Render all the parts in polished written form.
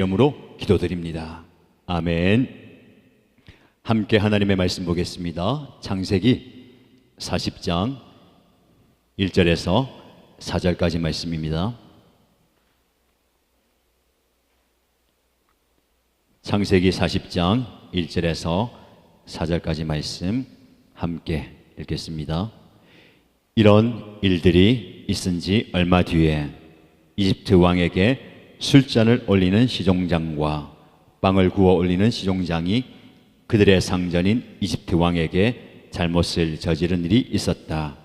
이름으로 기도드립니다. 아멘. 함께 하나님의 말씀 보겠습니다. 창세기 40장 1절에서 4절까지 말씀입니다. 창세기 40장 1절에서 4절까지 말씀 함께 읽겠습니다. 이런 일들이 있은 지 얼마 뒤에 이집트 왕에게 술잔을 올리는 시종장과 빵을 구워 올리는 시종장이 그들의 상전인 이집트 왕에게 잘못을 저지른 일이 있었다.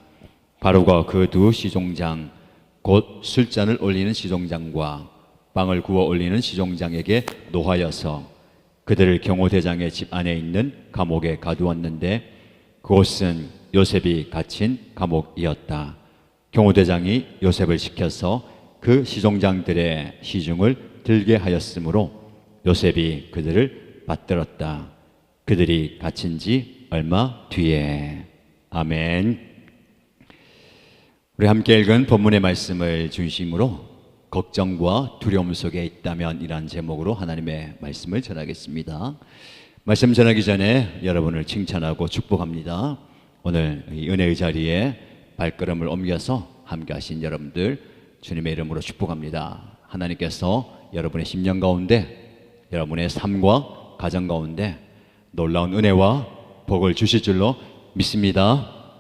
바로가 그 두 시종장 곧 술잔을 올리는 시종장과 빵을 구워 올리는 시종장에게 노하여서 그들을 경호대장의 집 안에 있는 감옥에 가두었는데 그곳은 요셉이 갇힌 감옥이었다. 경호대장이 요셉을 시켜서 그 시종장들의 시중을 들게 하였으므로 요셉이 그들을 받들었다. 그들이 갇힌 지 얼마 뒤에. 아멘. 우리 함께 읽은 본문의 말씀을 중심으로 걱정과 두려움 속에 있다면 이란 제목으로 하나님의 말씀을 전하겠습니다. 말씀 전하기 전에 여러분을 칭찬하고 축복합니다. 오늘 이 은혜의 자리에 발걸음을 옮겨서 함께 하신 여러분들 주님의 이름으로 축복합니다. 하나님께서 여러분의 심령 가운데, 여러분의 삶과 가정 가운데 놀라운 은혜와 복을 주실 줄로 믿습니다.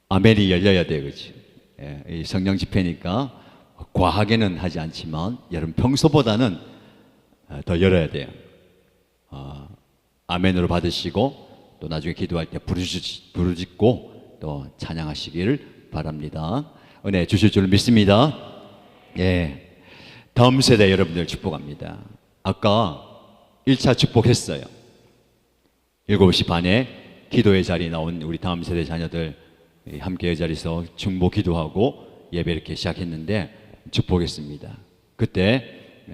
아멘이 열려야 돼요, 그렇지? 이 성령 집회니까 과하게는 하지 않지만 여러분 평소보다는 더 열어야 돼요. 아멘으로 받으시고 또 나중에 기도할 때 부르짖고 또 찬양하시기를 바랍니다. 은혜 주실 줄 믿습니다. 예, 다음 세대 여러분들 축복합니다. 아까 1차 축복했어요. 7시 반에 기도의 자리에 나온 우리 다음 세대 자녀들 함께 자리에서 중보 기도하고 예배 이렇게 시작했는데 축복했습니다. 그때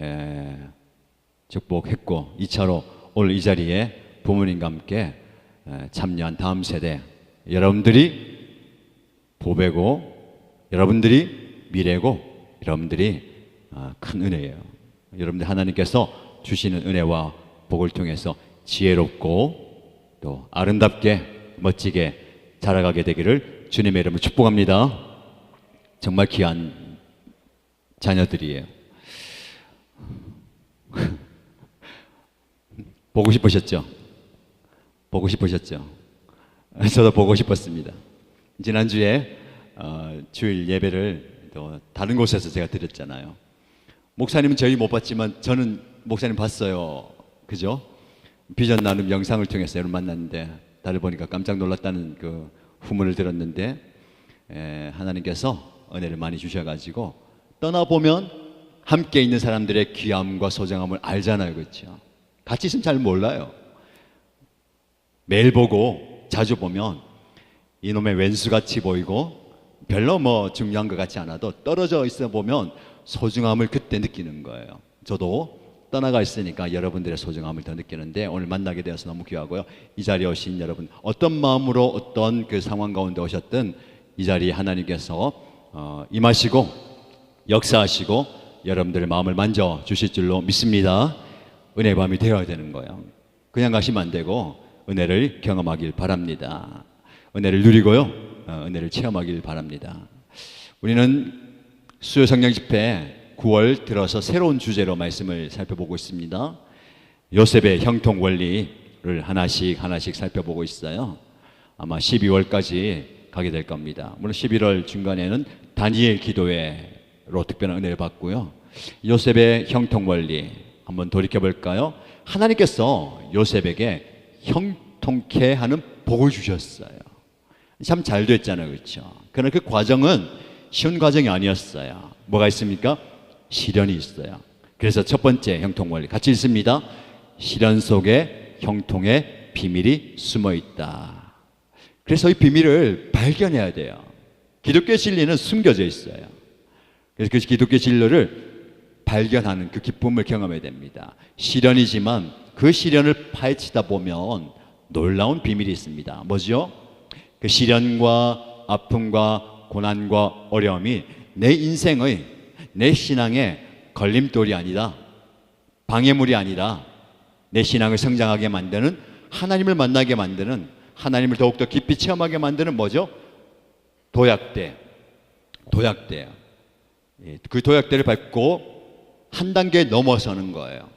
축복했고 2차로 오늘 이 자리에 부모님과 함께 참여한 다음 세대 여러분들이 보배고 여러분들이 미래고 여러분들이 큰 은혜예요. 여러분들 하나님께서 주시는 은혜와 복을 통해서 지혜롭고 또 아름답게 멋지게 자라가게 되기를 주님의 이름으로 축복합니다. 정말 귀한 자녀들이에요. 보고 싶으셨죠? 보고 싶으셨죠? 저도 보고 싶었습니다. 지난주에 주일 예배를 또 다른 곳에서 제가 드렸잖아요. 목사님은 저희 못 봤지만 저는 목사님 봤어요. 그죠? 비전 나눔 영상을 통해서 여러분 만났는데 다들 보니까 깜짝 놀랐다는 그 후문을 들었는데 하나님께서 은혜를 많이 주셔가지고 떠나보면 함께 있는 사람들의 귀함과 소중함을 알잖아요. 그렇죠? 같이 있으면 잘 몰라요. 매일 보고 자주 보면 이놈의 왼수같이 보이고 별로 뭐 중요한 것 같지 않아도 떨어져 있어 보면 소중함을 그때 느끼는 거예요. 저도 떠나가 있으니까 여러분들의 소중함을 더 느끼는데 오늘 만나게 되어서 너무 귀하고요. 이 자리에 오신 여러분 어떤 마음으로 어떤 그 상황 가운데 오셨든 이 자리에 하나님께서 임하시고 역사하시고 여러분들의 마음을 만져주실 줄로 믿습니다. 은혜의 밤이 되어야 되는 거예요. 그냥 가시면 안 되고 은혜를 경험하길 바랍니다. 은혜를 누리고요. 은혜를 체험하길 바랍니다. 우리는 수요 성령 집회 9월 들어서 새로운 주제로 말씀을 살펴보고 있습니다. 요셉의 형통 원리를 하나씩 살펴보고 있어요. 아마 12월까지 가게 될 겁니다. 물론 11월 중간에는 다니엘 기도회로 특별한 은혜를 받고요. 요셉의 형통 원리 한번 돌이켜 볼까요? 하나님께서 요셉에게 형통케 하는 복을 주셨어요. 참 잘 됐잖아요. 그렇죠? 그러나 그 과정은 쉬운 과정이 아니었어요. 뭐가 있습니까? 시련이 있어요. 그래서 첫 번째 형통 원리 같이 읽습니다. 시련 속에 형통의 비밀이 숨어 있다. 그래서 이 비밀을 발견해야 돼요. 기독교 진리는 숨겨져 있어요. 그래서 그 기독교 진리를 발견하는 그 기쁨을 경험해야 됩니다. 시련이지만 그 시련을 파헤치다 보면 놀라운 비밀이 있습니다. 뭐죠? 그 시련과 아픔과 고난과 어려움이 내 인생의, 내 신앙의 걸림돌이 아니다. 방해물이 아니라 내 신앙을 성장하게 만드는, 하나님을 만나게 만드는, 하나님을 더욱더 깊이 체험하게 만드는 뭐죠? 도약대예요. 그 도약대를 밟고 한 단계 넘어서는 거예요.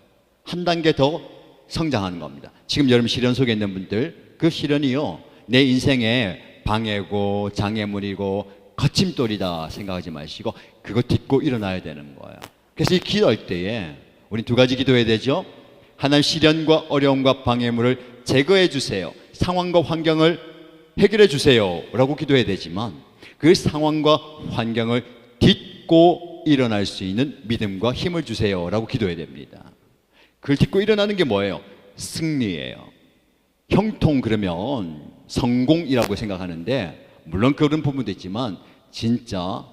한 단계 더 성장하는 겁니다. 지금 여러분 시련 속에 있는 분들, 그 시련이요, 내 인생의 방해고 장애물이고 거침돌이다 생각하지 마시고 그거 딛고 일어나야 되는 거예요. 그래서 이 기도할 때에 우리 두 가지 기도해야 되죠. 하나님, 시련과 어려움과 방해물을 제거해 주세요. 상황과 환경을 해결해 주세요 라고 기도해야 되지만, 그 상황과 환경을 딛고 일어날 수 있는 믿음과 힘을 주세요 라고 기도해야 됩니다. 그걸 딛고 일어나는 게 뭐예요? 승리예요. 형통 그러면 성공이라고 생각하는데, 물론 그런 부분도 있지만 진짜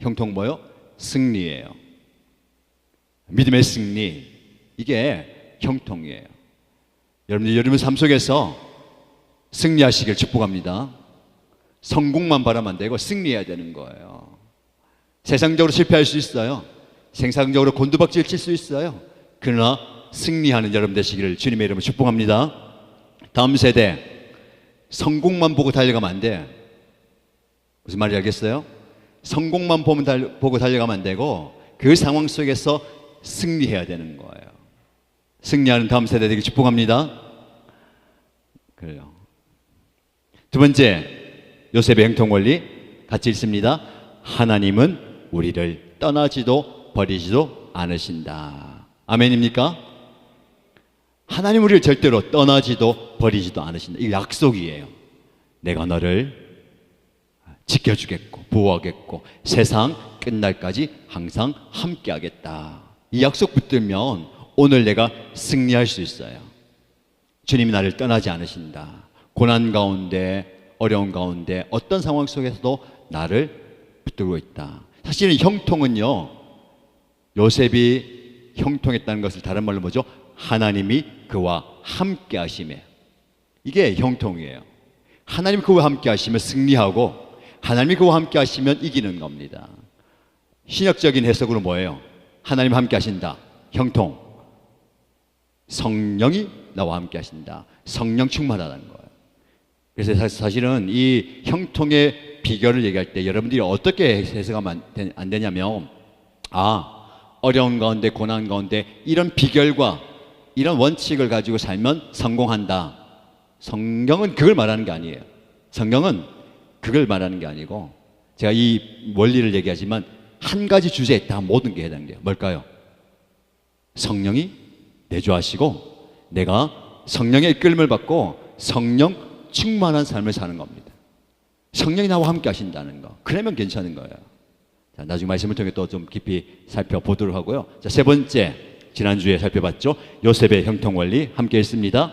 형통 뭐예요? 승리예요. 믿음의 승리, 이게 형통이에요. 여러분들 삶 속에서 승리하시길 축복합니다. 성공만 바라면 안 되고 승리해야 되는 거예요. 세상적으로 실패할 수 있어요. 세상적으로 곤두박질 칠 수 있어요. 그러나 승리하는 여러분 되시기를 주님의 이름으로 축복합니다. 다음 세대, 성공만 보고 달려가면 안 돼. 무슨 말인지 알겠어요? 성공만 보고 달려가면 안 되고 그 상황 속에서 승리해야 되는 거예요. 승리하는 다음 세대 되기 축복합니다. 그래요. 두 번째, 요셉의 형통 원리 같이 읽습니다. 하나님은 우리를 떠나지도 버리지도 않으신다. 아멘입니까? 하나님 우리를 절대로 떠나지도 버리지도 않으신다. 이게 약속이에요. 내가 너를 지켜주겠고 보호하겠고 세상 끝날까지 항상 함께하겠다. 이 약속 붙들면 오늘 내가 승리할 수 있어요. 주님이 나를 떠나지 않으신다. 고난 가운데, 어려운 가운데, 어떤 상황 속에서도 나를 붙들고 있다. 사실은 형통은요, 요셉이 형통했다는 것을 다른 말로 뭐죠? 하나님이 그와 함께 하심에, 이게 형통이에요. 하나님이 그와 함께 하시면 승리하고 하나님이 그와 함께 하시면 이기는 겁니다. 신학적인 해석으로 뭐예요? 하나님 함께 하신다, 형통. 성령이 나와 함께 하신다, 성령 충만하다는 거예요. 그래서 사실은 이 형통의 비결을 얘기할 때 여러분들이 어떻게 해석하면 안 되냐면, 어려운 가운데 고난 가운데 이런 비결과 이런 원칙을 가지고 살면 성공한다. 성경은 그걸 말하는 게 아니에요. 성경은 그걸 말하는 게 아니고, 제가 이 원리를 얘기하지만 한 가지 주제에 다 모든 게 해당돼요. 뭘까요? 성령이 내주하시고 내가 성령의 이끌림을 받고 성령 충만한 삶을 사는 겁니다. 성령이 나와 함께 하신다는 거, 그러면 괜찮은 거예요. 자, 나중에 말씀을 통해 또 좀 깊이 살펴보도록 하고요. 자, 세 번째, 지난주에 살펴봤죠. 요셉의 형통 원리 함께 읽습니다.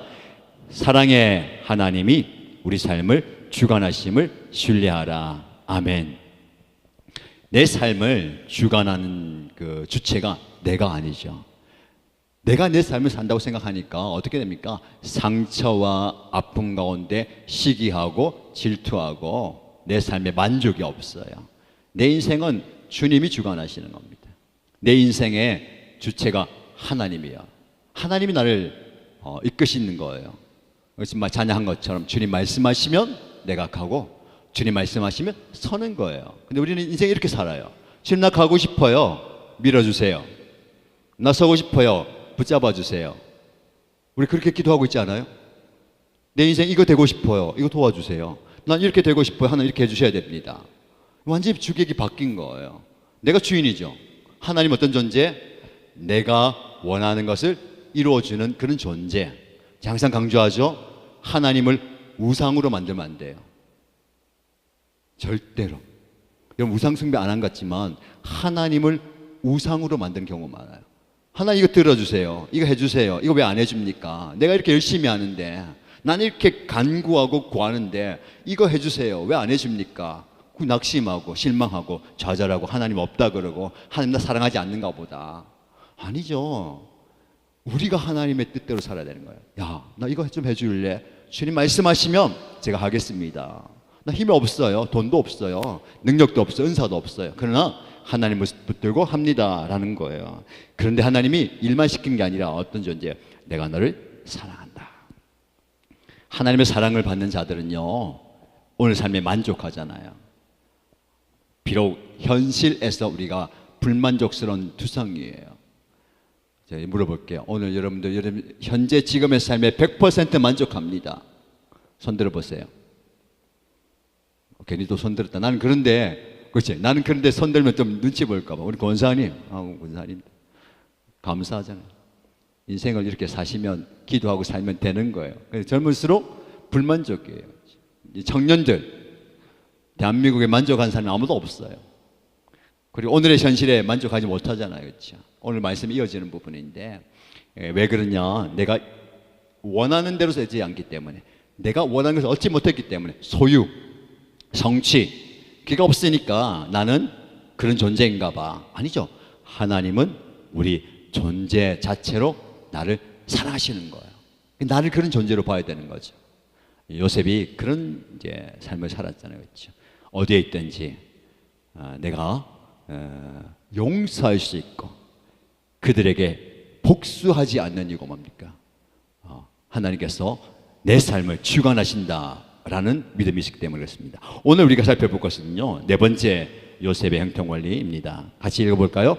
사랑의 하나님이 우리 삶을 주관하심을 신뢰하라. 아멘. 내 삶을 주관하는 그 주체가 내가 아니죠. 내가 내 삶을 산다고 생각하니까 어떻게 됩니까? 상처와 아픔 가운데 시기하고 질투하고 내 삶에 만족이 없어요. 내 인생은 주님이 주관하시는 겁니다. 내 인생의 주체가 하나님이에요. 하나님이 나를 이끄시는 거예요. 그래서 찬양한 것처럼 주님 말씀하시면 내가 가고 주님 말씀하시면 서는 거예요. 근데 우리는 인생에 이렇게 살아요. 주님 나 가고 싶어요. 밀어주세요. 나 서고 싶어요. 붙잡아 주세요. 우리 그렇게 기도하고 있지 않아요? 내 인생 이거 되고 싶어요. 이거 도와주세요. 난 이렇게 되고 싶어요. 하나님 이렇게 해주셔야 됩니다. 완전히 주객이 바뀐 거예요. 내가 주인이죠. 하나님 어떤 존재? 내가 원하는 것을 이루어주는 그런 존재. 제가 항상 강조하죠. 하나님을 우상으로 만들면 안 돼요. 절대로. 여러분 우상 숭배 안 한 것 같지만 하나님을 우상으로 만든 경우 많아요. 하나님 이거 들어주세요. 이거 해주세요. 이거 왜 안 해줍니까? 내가 이렇게 열심히 하는데, 나는 이렇게 간구하고 구하는데 이거 해주세요. 왜 안 해줍니까? 낙심하고 실망하고 좌절하고 하나님 없다 그러고 하나님 나 사랑하지 않는가 보다. 아니죠. 우리가 하나님의 뜻대로 살아야 되는 거예요. 야, 나 이거 좀 해줄래? 주님 말씀하시면 제가 하겠습니다. 나 힘이 없어요. 돈도 없어요. 능력도 없어요. 은사도 없어요. 그러나 하나님을 붙들고 합니다라는 거예요. 그런데 하나님이 일만 시킨 게 아니라 어떤 존재예요? 내가 너를 사랑한다. 하나님의 사랑을 받는 자들은요, 오늘 삶에 만족하잖아요. 비록 현실에서 우리가 불만족스러운 투성이에요. 제가 물어볼게요. 오늘 여러분들 현재 지금의 삶에 100% 만족합니다. 손 들어보세요. 괜히 또 손 들었다. 나는 그런데, 그렇지, 나는 그런데 손 들면 좀 눈치 볼까 봐. 우리 권사님, 권사님 감사하잖아요. 인생을 이렇게 사시면, 기도하고 살면 되는 거예요. 젊을수록 불만족이에요. 청년들, 대한민국에 만족한 사람이 아무도 없어요. 그리고 오늘의 현실에 만족하지 못하잖아요. 그렇죠? 오늘 말씀이 이어지는 부분인데, 왜 그러냐? 내가 원하는 대로 되지 않기 때문에, 내가 원하는 것을 얻지 못했기 때문에, 소유, 성취, 그게 없으니까 나는 그런 존재인가 봐. 아니죠. 하나님은 우리 존재 자체로 나를 사랑하시는 거예요. 나를 그런 존재로 봐야 되는 거죠. 요셉이 그런 이제 삶을 살았잖아요. 그렇죠? 어디에 있든지 내가 용서할 수 있고 그들에게 복수하지 않는 이유가 뭡니까? 하나님께서 내 삶을 주관하신다라는 믿음이 있기 때문에 그렇습니다. 오늘 우리가 살펴볼 것은요, 네 번째 요셉의 형통원리입니다. 같이 읽어볼까요?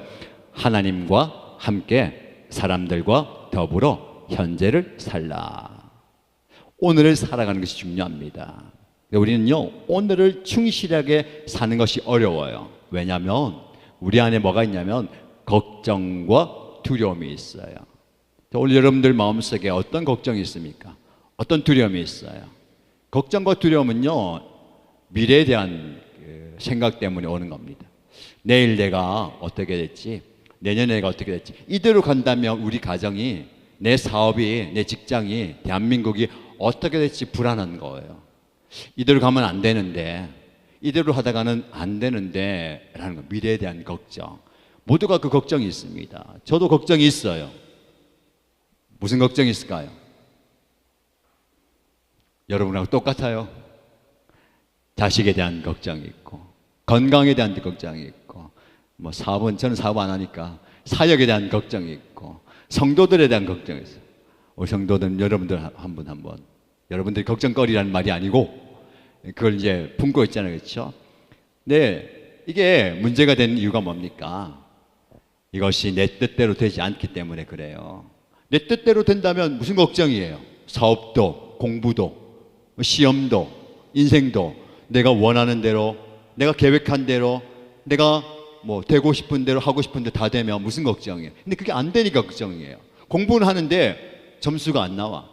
하나님과 함께 사람들과 더불어 현재를 살라. 오늘을 살아가는 것이 중요합니다. 우리는요, 오늘을 충실하게 사는 것이 어려워요. 왜냐하면 우리 안에 뭐가 있냐면 걱정과 두려움이 있어요. 오늘 여러분들 마음속에 어떤 걱정이 있습니까? 어떤 두려움이 있어요? 걱정과 두려움은요, 미래에 대한 생각 때문에 오는 겁니다. 내일 내가 어떻게 될지, 내년에 내가 어떻게 될지, 이대로 간다면 우리 가정이, 내 사업이, 내 직장이, 대한민국이 어떻게 될지 불안한 거예요. 이대로 가면 안 되는데, 이대로 하다가는 안 되는데 라는 거, 미래에 대한 걱정. 모두가 그 걱정이 있습니다. 저도 걱정이 있어요. 무슨 걱정이 있을까요? 여러분하고 똑같아요. 자식에 대한 걱정이 있고, 건강에 대한 걱정이 있고, 뭐 사업은, 저는 사업 안 하니까 사역에 대한 걱정이 있고, 성도들에 대한 걱정이 있어요. 우리 성도들 여러분들 한 분 한 분, 여러분들이 걱정거리라는 말이 아니고 그걸 이제 품고 있잖아요. 그렇죠? 네, 이게 문제가 되는 이유가 뭡니까? 이것이 내 뜻대로 되지 않기 때문에 그래요. 내 뜻대로 된다면 무슨 걱정이에요? 사업도, 공부도, 시험도, 인생도 내가 원하는 대로, 내가 계획한 대로, 내가 뭐 되고 싶은 대로 하고 싶은 대로 다 되면 무슨 걱정이에요? 근데 그게 안 되니까 걱정이에요. 공부는 하는데 점수가 안 나와.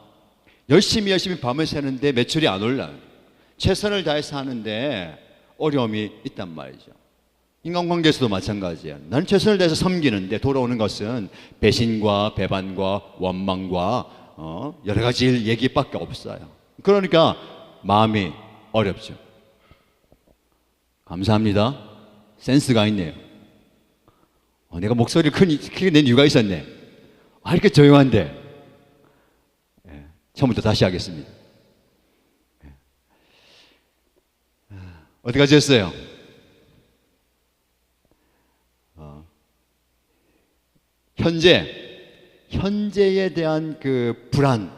열심히 밤을 새는데 매출이 안 올라요. 최선을 다해서 하는데 어려움이 있단 말이죠. 인간관계에서도 마찬가지예요. 나는 최선을 다해서 섬기는데 돌아오는 것은 배신과 배반과 원망과 여러 가지 얘기밖에 없어요. 그러니까 마음이 어렵죠. 감사합니다. 센스가 있네요. 내가 목소리를 크게 낸 이유가 있었네. 이렇게 조용한데. 처음부터 다시 하겠습니다. 어디까지 했어요? 현재에 대한 그 불안,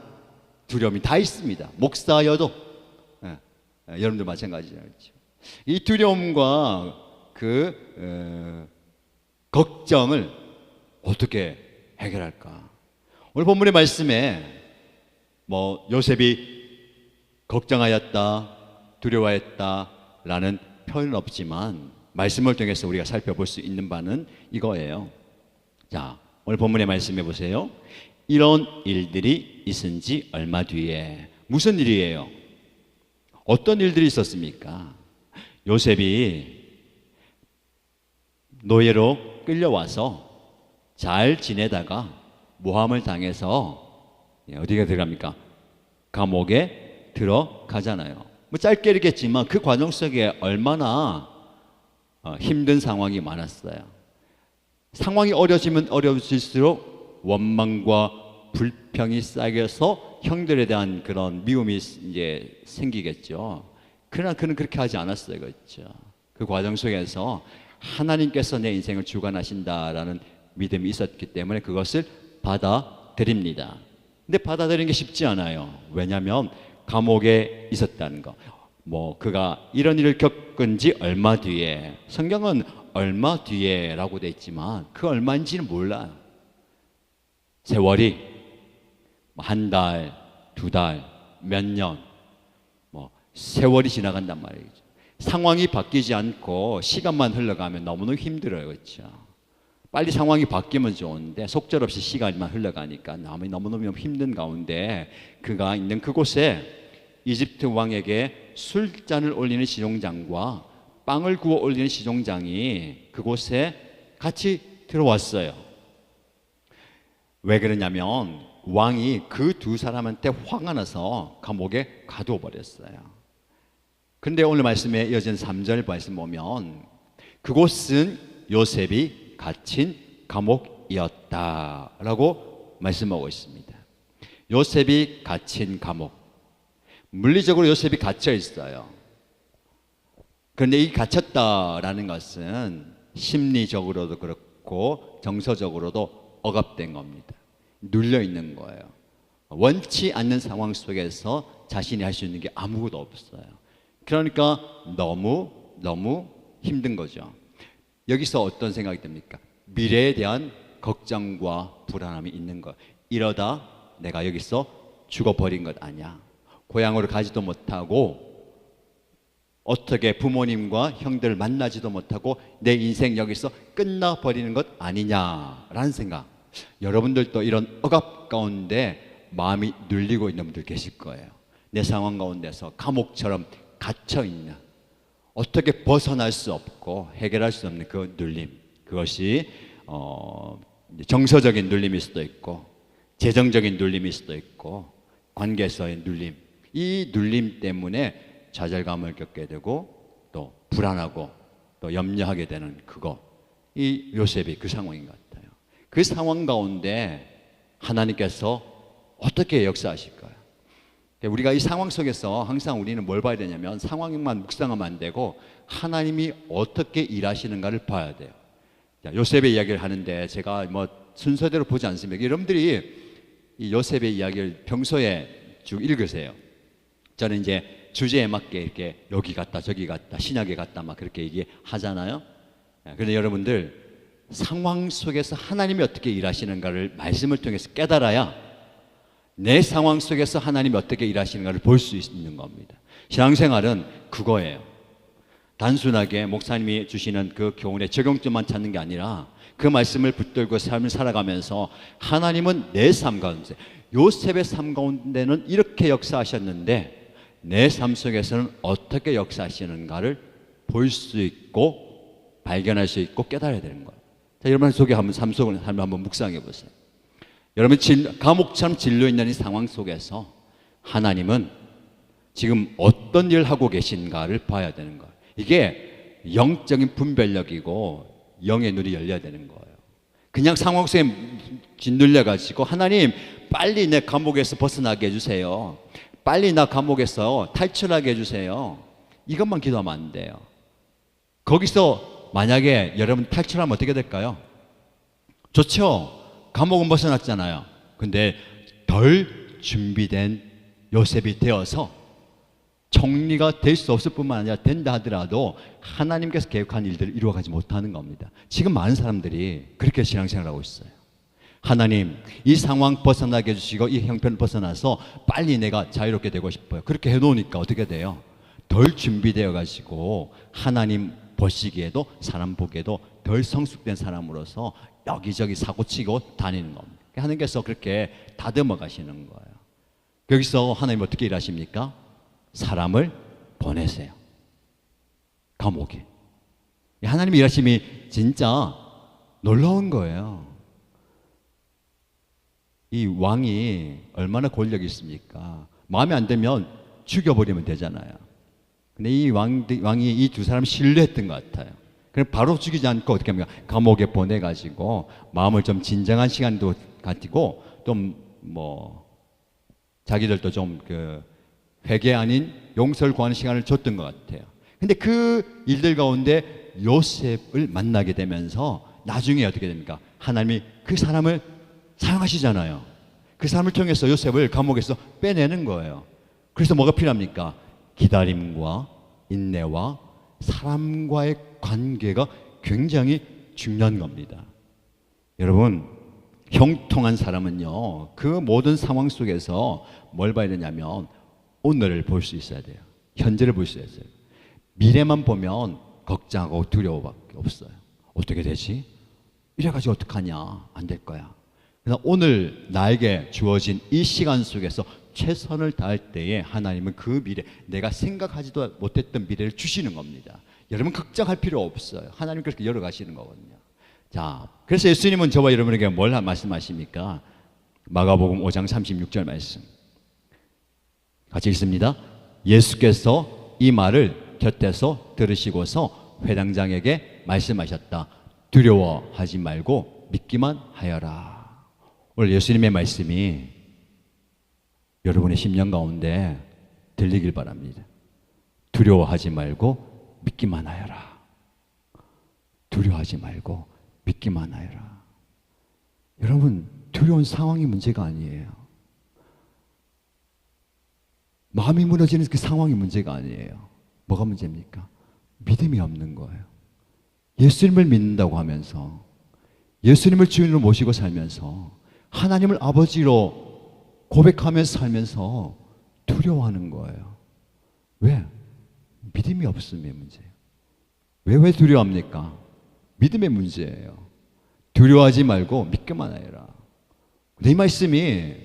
두려움이 다 있습니다. 목사여도 여러분들 마찬가지죠. 이 두려움과 그 걱정을 어떻게 해결할까? 오늘 본문의 말씀에 뭐 요셉이 걱정하였다, 두려워했다라는 표현은 없지만 말씀을 통해서 우리가 살펴볼 수 있는 바는 이거예요. 자, 오늘 본문의 말씀해 보세요. 이런 일들이 있은 지 얼마 뒤에, 무슨 일이에요? 어떤 일들이 있었습니까? 요셉이 노예로 끌려와서 잘 지내다가 모함을 당해서 어디가 들어갑니까? 감옥에 들어가잖아요. 뭐 짧게 읽겠지만 그 과정 속에 얼마나 힘든 상황이 많았어요. 상황이 어려지면 어려질수록 원망과 불평이 쌓여서 형들에 대한 그런 미움이 이제 생기겠죠. 그러나 그는 그렇게 하지 않았어요. 그렇죠? 그 과정 속에서 하나님께서 내 인생을 주관하신다라는 믿음이 있었기 때문에 그것을 받아들입니다. 근데 받아들이는 게 쉽지 않아요. 왜냐하면 감옥에 있었다는 거. 그가 이런 일을 겪은 지 얼마 뒤에, 성경은 얼마 뒤에라고 돼 있지만 그 얼마인지는 몰라요. 세월이 한 달, 두 달, 몇 년, 세월이 지나간단 말이죠. 상황이 바뀌지 않고 시간만 흘러가면 너무너무 힘들어요. 그렇죠? 빨리 상황이 바뀌면 좋은데 속절없이 시간만 흘러가니까 너무너무 힘든 가운데 그가 있는 그곳에 이집트 왕에게 술잔을 올리는 시종장과 빵을 구워 올리는 시종장이 그곳에 같이 들어왔어요. 왜 그러냐면 왕이 그 두 사람한테 화가 나서 감옥에 가두어 버렸어요. 그런데 오늘 말씀에 이어진 3절 말씀 보면 그곳은 요셉이 갇힌 감옥이었다라고 말씀하고 있습니다. 요셉이 갇힌 감옥. 물리적으로 요셉이 갇혀 있어요. 그런데 이 갇혔다라는 것은 심리적으로도 그렇고 정서적으로도 억압된 겁니다. 눌려 있는 거예요. 원치 않는 상황 속에서 자신이 할 수 있는 게 아무것도 없어요. 그러니까 너무 힘든 거죠. 여기서 어떤 생각이 듭니까? 미래에 대한 걱정과 불안함이 있는 것. 이러다 내가 여기서 죽어버린 것 아니야. 고향으로 가지도 못하고 어떻게 부모님과 형들을 만나지도 못하고 내 인생 여기서 끝나버리는 것 아니냐라는 생각. 여러분들도 이런 억압 가운데 마음이 눌리고 있는 분들 계실 거예요. 내 상황 가운데서 감옥처럼 갇혀있는, 어떻게 벗어날 수 없고 해결할 수 없는 그 눌림. 그것이 정서적인 눌림일 수도 있고 재정적인 눌림일 수도 있고 관계에서의 눌림. 이 눌림 때문에 좌절감을 겪게 되고 또 불안하고 또 염려하게 되는 그거. 이 요셉이 그 상황인 것 같아요. 그 상황 가운데 하나님께서 어떻게 역사하실까요? 우리가 이 상황 속에서 항상 우리는 뭘 봐야 되냐면 상황만 묵상하면 안 되고 하나님이 어떻게 일하시는가를 봐야 돼요. 요셉의 이야기를 하는데 제가 순서대로 보지 않습니다. 여러분들이 이 요셉의 이야기를 평소에 쭉 읽으세요. 저는 이제 주제에 맞게 이렇게 여기 갔다 저기 갔다 신약에 갔다 막 그렇게 얘기하잖아요. 그런데 여러분들 상황 속에서 하나님이 어떻게 일하시는가를 말씀을 통해서 깨달아야 내 상황 속에서 하나님이 어떻게 일하시는가를 볼 수 있는 겁니다. 신앙생활은 그거예요. 단순하게 목사님이 주시는 그 교훈의 적용점만 찾는 게 아니라 그 말씀을 붙들고 삶을 살아가면서 하나님은 내 삶 가운데, 요셉의 삶 가운데는 이렇게 역사하셨는데 내 삶 속에서는 어떻게 역사하시는가를 볼 수 있고 발견할 수 있고 깨달아야 되는 거예요. 자, 여러분 속에 한번 삶 속을 한번 묵상해 보세요. 여러분 감옥처럼 진로 있는 이 상황 속에서 하나님은 지금 어떤 일을 하고 계신가를 봐야 되는 거예요. 이게 영적인 분별력이고 영의 눈이 열려야 되는 거예요. 그냥 상황 속에 짓눌려 가지고 하나님 빨리 내 감옥에서 벗어나게 해주세요. 빨리 나 감옥에서 탈출하게 해주세요. 이것만 기도하면 안 돼요. 거기서 만약에 여러분 탈출하면 어떻게 될까요? 좋죠. 감옥은 벗어났잖아요. 근데 덜 준비된 요셉이 되어서 총리가 될 수 없을 뿐만 아니라 된다 하더라도 하나님께서 계획한 일들을 이루어가지 못하는 겁니다. 지금 많은 사람들이 그렇게 신앙생활을 하고 있어요. 하나님 이 상황 벗어나게 해주시고 이 형편 벗어나서 빨리 내가 자유롭게 되고 싶어요. 그렇게 해놓으니까 어떻게 돼요? 덜 준비되어 가지고 하나님 보시기에도 사람 보기에도 덜 성숙된 사람으로서 여기저기 사고치고 다니는 겁니다. 하나님께서 그렇게 다듬어 가시는 거예요. 여기서 하나님 어떻게 일하십니까? 사람을 보내세요. 감옥에. 하나님의 일하심이 진짜 놀라운 거예요. 이 왕이 얼마나 권력이 있습니까? 마음에 안 들면 죽여버리면 되잖아요. 근데 이 왕이 이 두 사람을 신뢰했던 것 같아요. 그럼 바로 죽이지 않고 어떻게 합니까? 감옥에 보내가지고 마음을 좀 진정한 시간도 가지고 좀 자기들도 좀 회개 아닌 용서를 구하는 시간을 줬던 것 같아요. 근데 그 일들 가운데 요셉을 만나게 되면서 나중에 어떻게 됩니까? 하나님이 그 사람을 사용하시잖아요. 그 사람을 통해서 요셉을 감옥에서 빼내는 거예요. 그래서 뭐가 필요합니까? 기다림과 인내와 사람과의 관계가 굉장히 중요한 겁니다. 여러분, 형통한 사람은요, 그 모든 상황 속에서 뭘 봐야 되냐면 오늘을 볼 수 있어야 돼요. 현재를 볼 수 있어야 돼요. 미래만 보면 걱정하고 두려워밖에 없어요. 어떻게 되지? 이래가지고 어떡하냐? 안 될 거야. 그러나 오늘 나에게 주어진 이 시간 속에서 최선을 다할 때에 하나님은 그 미래, 내가 생각하지도 못했던 미래를 주시는 겁니다. 여러분 걱정할 필요 없어요. 하나님 그렇게 열어가시는 거거든요. 자, 그래서 예수님은 저와 여러분에게 뭘 말씀하십니까? 마가복음 5장 36절 말씀 같이 읽습니다. 예수께서 이 말을 곁에서 들으시고서 회당장에게 말씀하셨다. 두려워하지 말고 믿기만 하여라. 오늘 예수님의 말씀이 여러분의 심령 가운데 들리길 바랍니다. 두려워하지 말고 믿기만 하여라. 두려워하지 말고 믿기만 하여라. 여러분, 두려운 상황이 문제가 아니에요. 마음이 무너지는 그 상황이 문제가 아니에요. 뭐가 문제입니까? 믿음이 없는 거예요. 예수님을 믿는다고 하면서, 예수님을 주인으로 모시고 살면서, 하나님을 아버지로 고백하면서 살면서 두려워하는 거예요. 왜? 믿음이 없음의 문제예요. 왜 두려워합니까? 믿음의 문제예요. 두려워하지 말고 믿기만 하여라. 이 말씀이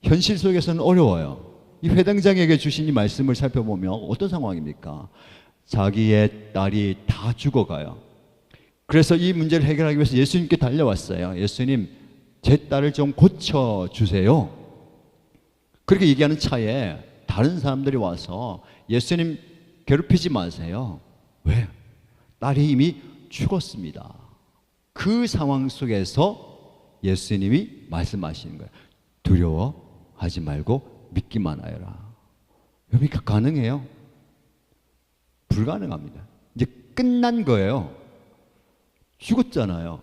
현실 속에서는 어려워요. 이 회당장에게 주신 이 말씀을 살펴보면 어떤 상황입니까? 자기의 딸이 다 죽어가요. 그래서 이 문제를 해결하기 위해서 예수님께 달려왔어요. 예수님, 제 딸을 좀 고쳐주세요. 그렇게 얘기하는 차에 다른 사람들이 와서 예수님 괴롭히지 마세요. 왜? 딸이 이미 죽었습니다. 그 상황 속에서 예수님이 말씀하시는 거예요. 두려워하지 말고 믿기만 하여라. 여러분, 가능해요? 불가능합니다. 이제 끝난 거예요. 죽었잖아요.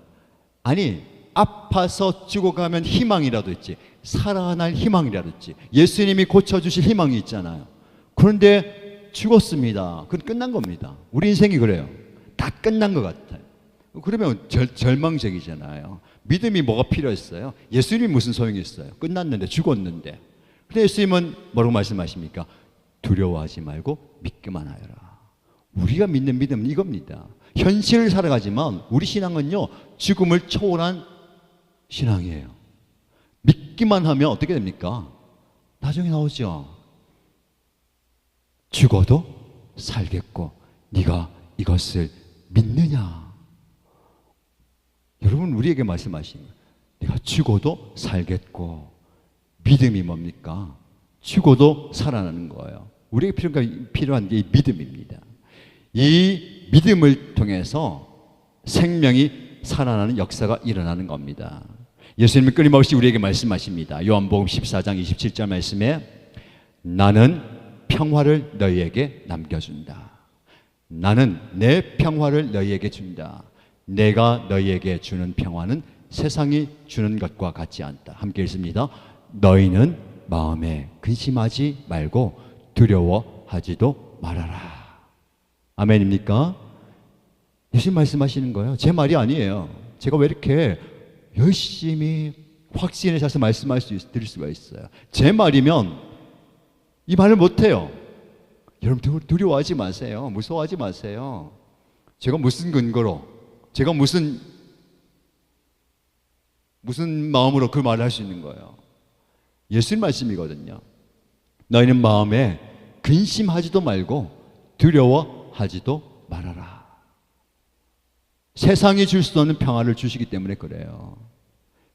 아니, 아파서 죽어가면 희망이라도 있지, 살아날 희망이라도 있지, 예수님이 고쳐주실 희망이 있잖아요. 그런데 죽었습니다. 그건 끝난 겁니다. 우리 인생이 그래요. 다 끝난 것 같아요. 그러면 절망적이잖아요. 믿음이 뭐가 필요했어요? 예수님이 무슨 소용이 있어요? 끝났는데, 죽었는데. 근데 예수님은 뭐라고 말씀하십니까? 두려워하지 말고 믿기만 하여라. 우리가 믿는 믿음은 이겁니다. 현실을 살아가지만 우리 신앙은요, 죽음을 초월한 신앙이에요. 믿기만 하면 어떻게 됩니까? 나중에 나오죠. 죽어도 살겠고 네가 이것을 믿느냐? 여러분, 우리에게 말씀하신 거예요. 네가 죽어도 살겠고. 믿음이 뭡니까? 죽어도 살아나는 거예요. 우리에게 필요한 게 이 믿음입니다. 이 믿음을 통해서 생명이 살아나는 역사가 일어나는 겁니다. 예수님은 끊임없이 우리에게 말씀하십니다. 요한복음 14장 27절 말씀에 나는 평화를 너희에게 남겨준다. 나는 내 평화를 너희에게 준다. 내가 너희에게 주는 평화는 세상이 주는 것과 같지 않다. 함께 읽습니다. 너희는 마음에 근심하지 말고 두려워하지도 말아라. 아멘입니까? 예수님 말씀하시는 거예요. 제 말이 아니에요. 제가 왜 이렇게 열심히 확신에 차서 말씀할 드릴 수가 있어요. 제 말이면 이 말을 못해요. 여러분, 두려워하지 마세요. 무서워하지 마세요. 제가 무슨 근거로, 제가 무슨 마음으로 그 말을 할 수 있는 거예요. 예수님 말씀이거든요. 너희는 마음에 근심하지도 말고 두려워하지도 말아라. 세상이 줄 수 없는 평화를 주시기 때문에 그래요.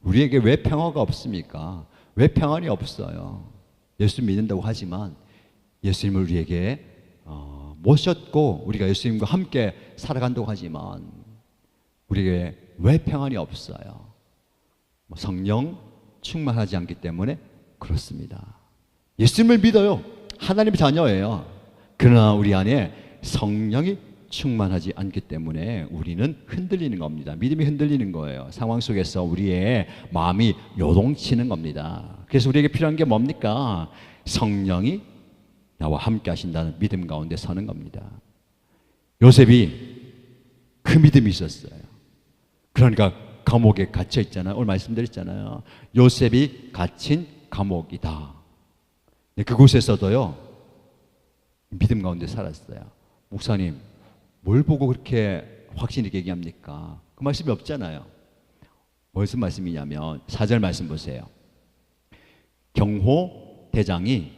우리에게 왜 평화가 없습니까? 왜 평안이 없어요? 예수 믿는다고 하지만 예수님을 우리에게 모셨고 우리가 예수님과 함께 살아간다고 하지만 우리에게 왜 평안이 없어요? 성령 충만하지 않기 때문에 그렇습니다. 예수님을 믿어요. 하나님의 자녀예요. 그러나 우리 안에 성령이 충만하지 않기 때문에 우리는 흔들리는 겁니다. 믿음이 흔들리는 거예요. 상황 속에서 우리의 마음이 요동치는 겁니다. 그래서 우리에게 필요한 게 뭡니까? 성령이 나와 함께 하신다는 믿음 가운데 서는 겁니다. 요셉이 그 믿음이 있었어요. 그러니까 감옥에 갇혀 있잖아요. 오늘 말씀드렸잖아요. 요셉이 갇힌 감옥이다. 그곳에서도요, 믿음 가운데 살았어요. 목사님, 뭘 보고 그렇게 확신 있게 얘기합니까? 그 말씀이 없잖아요. 무슨 말씀이냐면 4절 말씀 보세요. 경호 대장이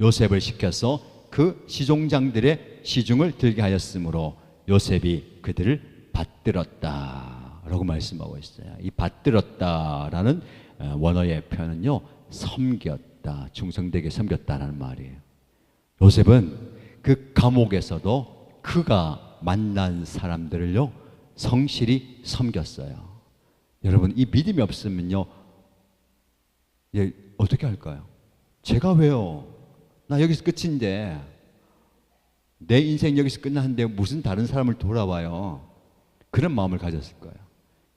요셉을 시켜서 그 시종장들의 시중을 들게 하였으므로 요셉이 그들을 받들었다 라고 말씀하고 있어요. 이 받들었다라는 원어의 표현은요, 섬겼다, 충성되게 섬겼다라는 말이에요. 요셉은 그 감옥에서도 그가 만난 사람들을요, 성실히 섬겼어요. 여러분, 이 믿음이 없으면요, 어떻게 할까요? 제가 왜요? 나 여기서 끝인데, 내 인생 여기서 끝나는데 무슨 다른 사람을 돌아와요? 그런 마음을 가졌을 거예요.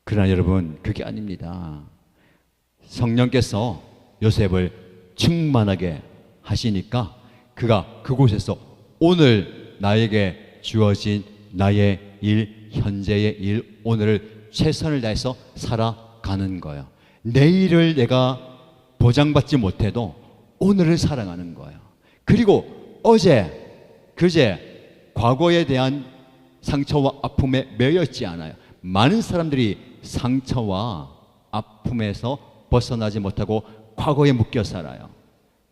그러나 여러분, 그게 아닙니다. 성령께서 요셉을 충만하게 하시니까 그가 그곳에서 오늘 나에게 주어진 나의 일, 현재의 일, 오늘을 최선을 다해서 살아가는 거예요. 내일을 내가 보장받지 못해도 오늘을 살아가는 거예요. 그리고 어제, 그제, 과거에 대한 상처와 아픔에 매여 있지 않아요. 많은 사람들이 상처와 아픔에서 벗어나지 못하고 과거에 묶여 살아요.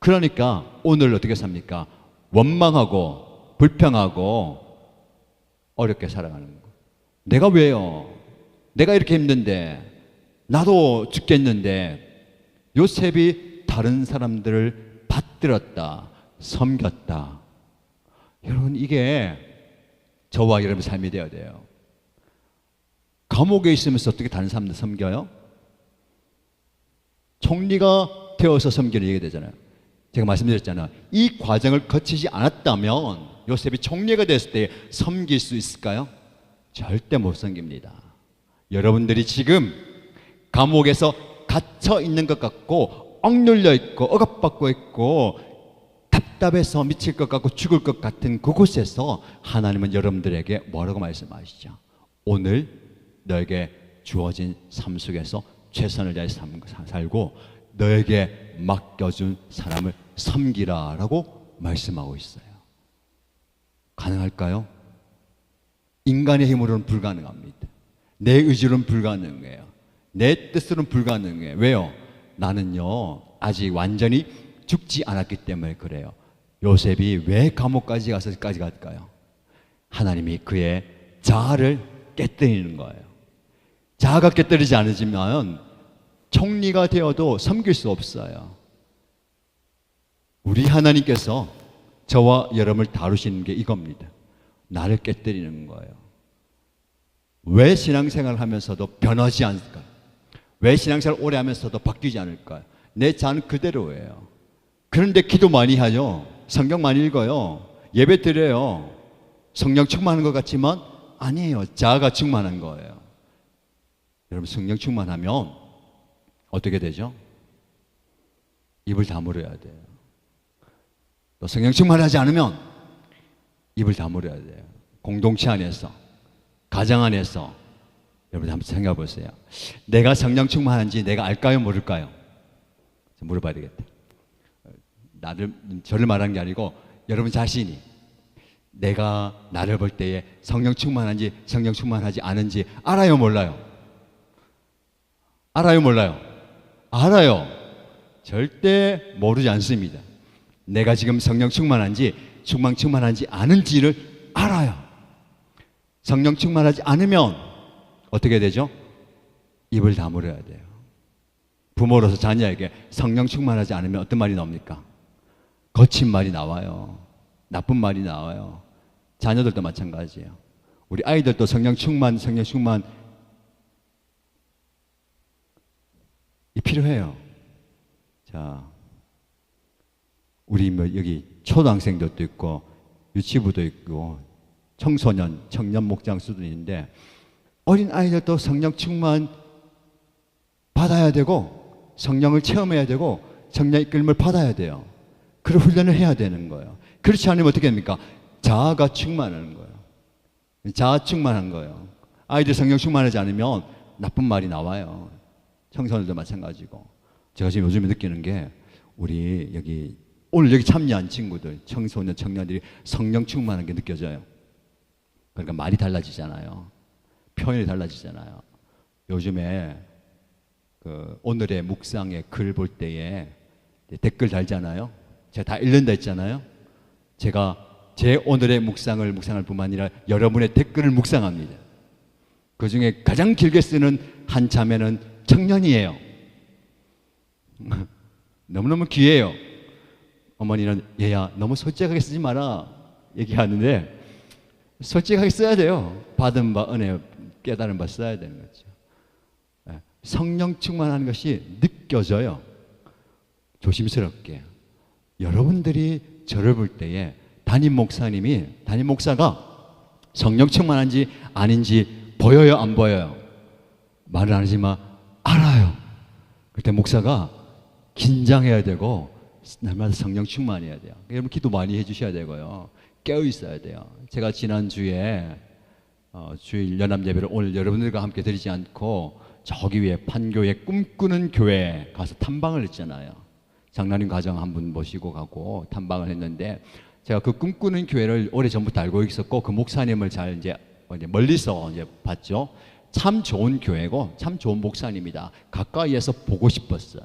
그러니까 오늘 어떻게 삽니까? 원망하고 불평하고 어렵게 살아가는 거예요. 내가 왜요? 내가 이렇게 힘든데, 나도 죽겠는데. 요셉이 다른 사람들을 받들었다, 섬겼다. 여러분, 이게 저와 여러분의 삶이 되어야 돼요. 감옥에 있으면서 어떻게 다른 사람들 섬겨요? 총리가 되어서 섬기는 얘기가 되잖아요. 제가 말씀드렸잖아요. 이 과정을 거치지 않았다면 요셉이 총리가 됐을 때 섬길 수 있을까요? 절대 못 섬깁니다. 여러분들이 지금 감옥에서 갇혀 있는 것 같고, 억눌려 있고 억압받고 있고 답답해서 미칠 것 같고 죽을 것 같은 그곳에서 하나님은 여러분들에게 뭐라고 말씀하시죠? 오늘 너에게 주어진 삶 속에서 최선을 다해 살고 너에게 맡겨준 사람을 섬기라라고 말씀하고 있어요. 가능할까요? 인간의 힘으로는 불가능합니다. 내 의지로는 불가능해요. 내 뜻으로는 불가능해요. 왜요? 나는요, 아직 완전히 죽지 않았기 때문에 그래요. 요셉이 왜 감옥까지 가서까지 갈까요? 하나님이 그의 자아를 깨뜨리는 거예요. 자아가 깨뜨리지 않으면 총리가 되어도 섬길 수 없어요. 우리 하나님께서 저와 여러분을 다루시는 게 이겁니다. 나를 깨뜨리는 거예요. 왜 신앙생활을 하면서도 변하지 않을까요? 왜 신앙생활을 오래 하면서도 바뀌지 않을까요? 내 자는 그대로예요. 그런데 기도 많이 하죠. 성경 많이 읽어요. 예배 드려요. 성령 충만한 것 같지만 아니에요. 자아가 충만한 거예요. 여러분, 성령 충만하면 어떻게 되죠? 입을 다물어야 돼요. 또 성령 충만하지 않으면 입을 다물어야 돼요. 공동체 안에서, 가정 안에서. 여러분 한번 생각해 보세요. 내가 성령 충만한지 내가 알까요, 모를까요? 물어봐야 되겠다. 저를 말하는 게 아니고 여러분 자신이 내가 나를 볼 때에 성령 충만한지 성령 충만하지 않은지 알아요, 몰라요? 알아요, 몰라요? 알아요. 절대 모르지 않습니다. 내가 지금 성령 충만한지 충만한지 않은지를 알아요. 성령 충만하지 않으면 어떻게 되죠? 입을 다물어야 돼요. 부모로서 자녀에게 성령 충만하지 않으면 어떤 말이 나옵니까? 거친 말이 나와요. 나쁜 말이 나와요. 자녀들도 마찬가지예요. 우리 아이들도 성령 충만 이 필요해요. 자, 우리 여기 초등학생들도 있고 유치부도 있고 청소년, 청년 목장 수준인데 어린 아이들도 성령 충만 받아야 되고 성령을 체험해야 되고 성령 이끌림을 받아야 돼요. 그런 훈련을 해야 되는 거예요. 그렇지 않으면 어떻게 됩니까? 자아가 충만하는 거예요. 자아 충만한 거예요. 아이들 성령 충만하지 않으면 나쁜 말이 나와요. 청소년도 마찬가지고. 제가 지금 요즘에 느끼는 게 우리 여기 오늘 여기 참여한 친구들, 청소년, 청년들이 성령 충만한 게 느껴져요. 그러니까 말이 달라지잖아요. 표현이 달라지잖아요. 요즘에 그 오늘의 묵상의 글 볼 때에 댓글 달잖아요. 제가 다 읽는다 했잖아요. 제가 제 오늘의 묵상을 묵상할 뿐만 아니라 여러분의 댓글을 묵상합니다. 그 중에 가장 길게 쓰는 한 자매는 청년이에요. 너무너무 귀해요. 어머니는 얘야 너무 솔직하게 쓰지 마라 얘기하는데 솔직하게 써야 돼요. 받은 바 은혜 깨달은 바 써야 되는 거죠. 성령 충만하는 것이 느껴져요. 조심스럽게. 여러분들이 저를 볼 때에 담임 목사가 성령 충만한지 아닌지 보여요, 안 보여요? 말을 안 하지만 알아요. 그때 목사가 긴장해야 되고 날마다 성령 충만해야 돼요. 여러분 기도 많이 해주셔야 되고요. 깨어 있어야 돼요. 제가 지난주에 주일 연합 예배를 오늘 여러분들과 함께 드리지 않고 저기 위에 판교에 꿈꾸는 교회 가서 탐방을 했잖아요. 장로님 가정 한 분 모시고 가고 탐방을 했는데 제가 그 꿈꾸는 교회를 오래전부터 알고 있었고 그 목사님을 잘 이제 멀리서 이제 봤죠. 참 좋은 교회고 참 좋은 목사님이다. 가까이에서 보고 싶었어요.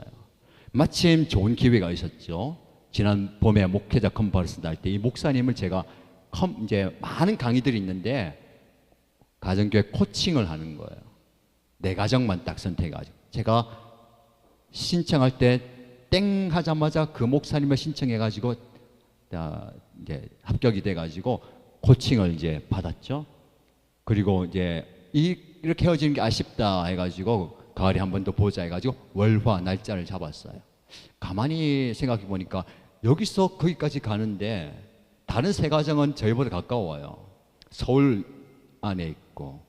마침 좋은 기회가 있었죠. 지난 봄에 목회자 컨퍼런스 날 때 이 목사님을 제가 이제 많은 강의들이 있는데 가정교회 코칭을 하는 거예요. 내 가정만 딱 선택해가지고 제가 신청할 때 땡 하자마자 그 목사님을 신청해가지고 이제 합격이 돼가지고 코칭을 이제 받았죠. 그리고 이제 이렇게 헤어지는 게 아쉽다 해가지고 가을에 한 번 더 보자 해가지고 월화 날짜를 잡았어요. 가만히 생각해 보니까 여기서 거기까지 가는데 다른 세 가정은 저희보다 가까워요. 서울 안에 있고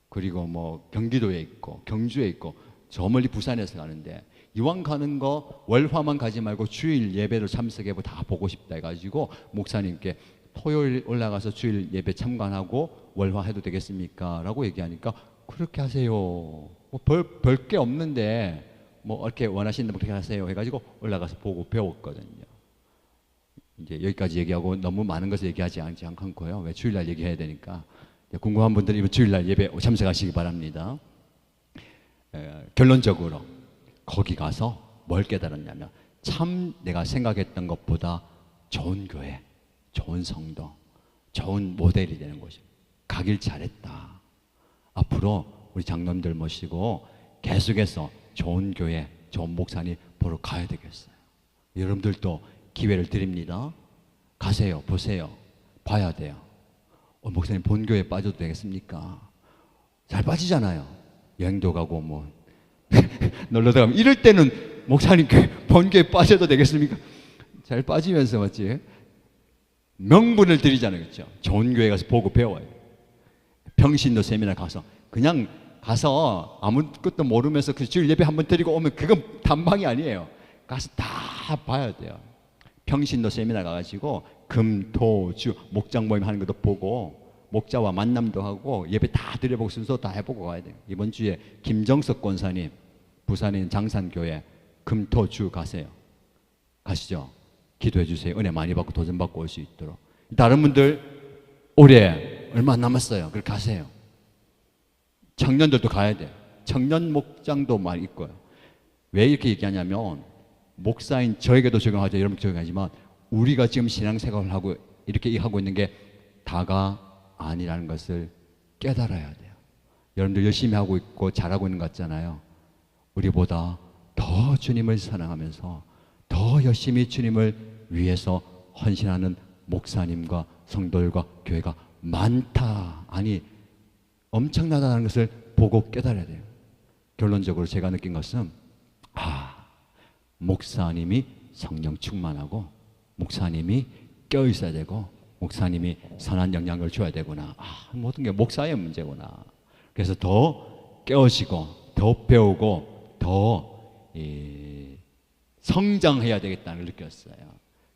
그리고 뭐 경기도에 있고 경주에 있고 저 멀리 부산에서 가는데 이왕 가는 거 월화만 가지 말고 주일 예배를 참석해 다 보고 싶다 해가지고 목사님께 토요일 올라가서 주일 예배 참관하고 월화 해도 되겠습니까? 라고 얘기하니까 그렇게 하세요. 뭐 별 게 없는데 뭐 이렇게 원하시는 분 그렇게 하세요 해가지고 올라가서 보고 배웠거든요. 이제 여기까지 얘기하고 너무 많은 것을 얘기하지 않고요. 왜 주일날 얘기해야 되니까 궁금한 분들은 이번 주일날 예배 참석하시기 바랍니다. 결론적으로 거기 가서 뭘 깨달았냐면 참 내가 생각했던 것보다 좋은 교회, 좋은 성도, 좋은 모델이 되는 곳이에요. 가길 잘했다. 앞으로 우리 장로님들 모시고 계속해서 좋은 교회, 좋은 목사님 보러 가야 되겠어요. 여러분들도 기회를 드립니다. 가세요. 보세요. 봐야 돼요. 목사님 본교회 빠져도 되겠습니까? 잘 빠지잖아요. 여행도 가고 뭐 놀러도 가면 이럴 때는 목사님 본교회 빠져도 되겠습니까? 잘 빠지면서 맞지? 명분을 드리잖아요. 그렇죠? 좋은 교회 가서 보고 배워요. 평신도 세미나 가서 그냥 가서 아무것도 모르면서 그 주일 예배 한번 드리고 오면 그건 탐방이 아니에요. 가서 다 봐야 돼요. 평신도 세미나 가가지고 금, 토, 주 목장 모임 하는 것도 보고 목자와 만남도 하고 예배 다 드려보고 순서 다 해보고 가야 돼요. 이번 주에 김정석 권사님 부산에 있는 장산교회 금, 토, 주 가세요. 가시죠. 기도해 주세요. 은혜 많이 받고 도전 받고 올 수 있도록. 다른 분들 올해 얼마 안 남았어요. 그렇게 가세요. 청년들도 가야 돼요. 청년 목장도 많이 있고요. 왜 이렇게 얘기하냐면 목사인 저에게도 적용하죠. 여러분 적용하지만 우리가 지금 신앙생활을 하고 이렇게 하고 있는 게 다가 아니라는 것을 깨달아야 돼요. 여러분들 열심히 하고 있고 잘하고 있는 것 같잖아요. 우리보다 더 주님을 사랑하면서 더 열심히 주님을 위해서 헌신하는 목사님과 성도들과 교회가 많다. 아니 엄청나다는 것을 보고 깨달아야 돼요. 결론적으로 제가 느낀 것은 목사님이 성령 충만하고 목사님이 껴있어야 되고 목사님이 선한 영향을 줘야 되구나. 모든 게 목사의 문제구나. 그래서 더 깨어지고 더 배우고 더 성장해야 되겠다는 걸 느꼈어요.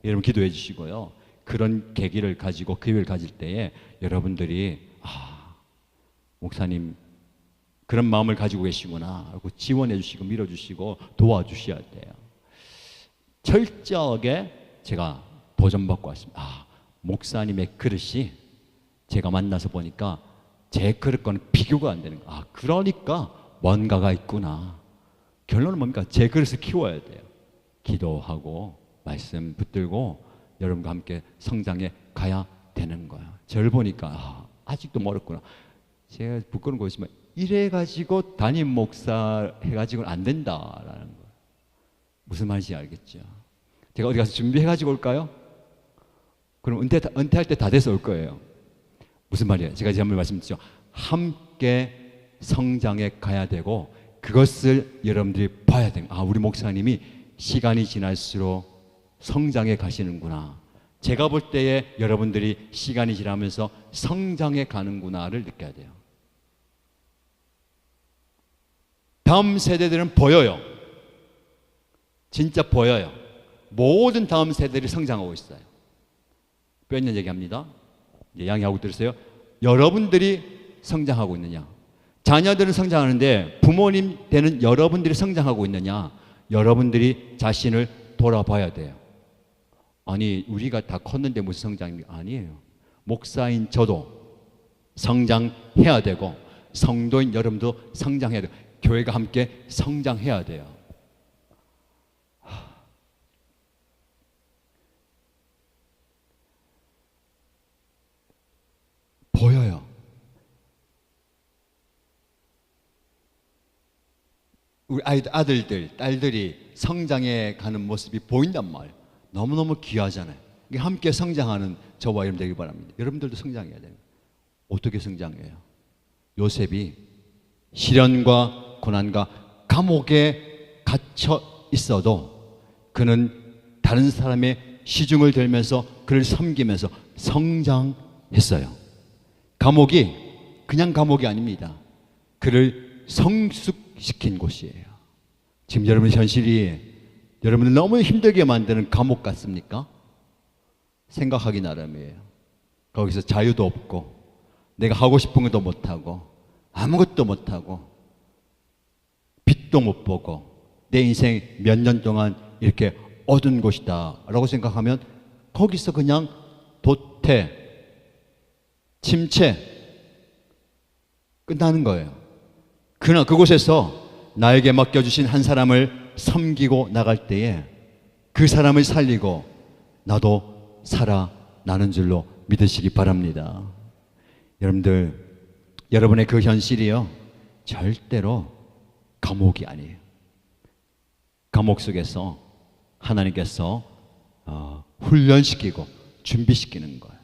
여러분 기도해 주시고요. 그런 계기를 가지고 기회를 가질 때에 여러분들이 목사님 그런 마음을 가지고 계시구나 하고 지원해 주시고 밀어주시고 도와주셔야 돼요. 철저하게 제가 도전받고 왔습니다. 목사님의 그릇이 제가 만나서 보니까 제 그릇과는 비교가 안 되는 거예요. 그러니까 뭔가가 있구나. 결론은 뭡니까? 제 그릇을 키워야 돼요. 기도하고 말씀 붙들고 여러분과 함께 성장해 가야 되는 거예요. 저를 보니까 아직도 멀었구나. 제가 부끄러운 것이지만 이래가지고 담임 목사 해가지고는 안 된다라는 거예요. 무슨 말인지 알겠죠? 제가 어디 가서 준비해가지고 올까요? 그럼 은퇴할 때 다 돼서 올 거예요. 무슨 말이에요? 제가 지난번에 말씀드렸죠. 함께 성장해 가야 되고 그것을 여러분들이 봐야 돼요. 우리 목사님이 시간이 지날수록 성장해 가시는구나. 제가 볼 때에 여러분들이 시간이 지나면서 성장해 가는구나를 느껴야 돼요. 다음 세대들은 보여요. 진짜 보여요. 모든 다음 세대들이 성장하고 있어요. 몇 년 얘기합니다. 양해하고 들으세요. 여러분들이 성장하고 있느냐? 자녀들은 성장하는데 부모님 되는 여러분들이 성장하고 있느냐? 여러분들이 자신을 돌아봐야 돼요. 우리가 다 컸는데 무슨 성장입니까? 아니에요. 목사인 저도 성장해야 되고 성도인 여러분도 성장해야 돼요. 교회가 함께 성장해야 돼요. 보여요. 우리 아들들, 딸들이 성장해 가는 모습이 보인단 말이에요. 너무너무 귀하잖아요. 함께 성장하는 저와 여러분 되길 바랍니다. 여러분들도 성장해야 돼요. 어떻게 성장해요? 요셉이 시련과 고난과 감옥에 갇혀 있어도 그는 다른 사람의 시중을 들면서 그를 섬기면서 성장했어요. 감옥이 그냥 감옥이 아닙니다. 그를 성숙시킨 곳이에요. 지금 여러분 현실이 여러분을 너무 힘들게 만드는 감옥 같습니까? 생각하기 나름이에요. 거기서 자유도 없고 내가 하고 싶은 것도 못하고 아무것도 못하고 빛도 못 보고 내 인생 몇 년 동안 이렇게 얻은 곳이다 라고 생각하면 거기서 그냥 도태, 침체 끝나는 거예요. 그러나 그곳에서 나에게 맡겨주신 한 사람을 섬기고 나갈 때에 그 사람을 살리고 나도 살아나는 줄로 믿으시기 바랍니다. 여러분들, 여러분의 그 현실이요 절대로 감옥이 아니에요. 감옥 속에서 하나님께서 훈련시키고 준비시키는 거예요.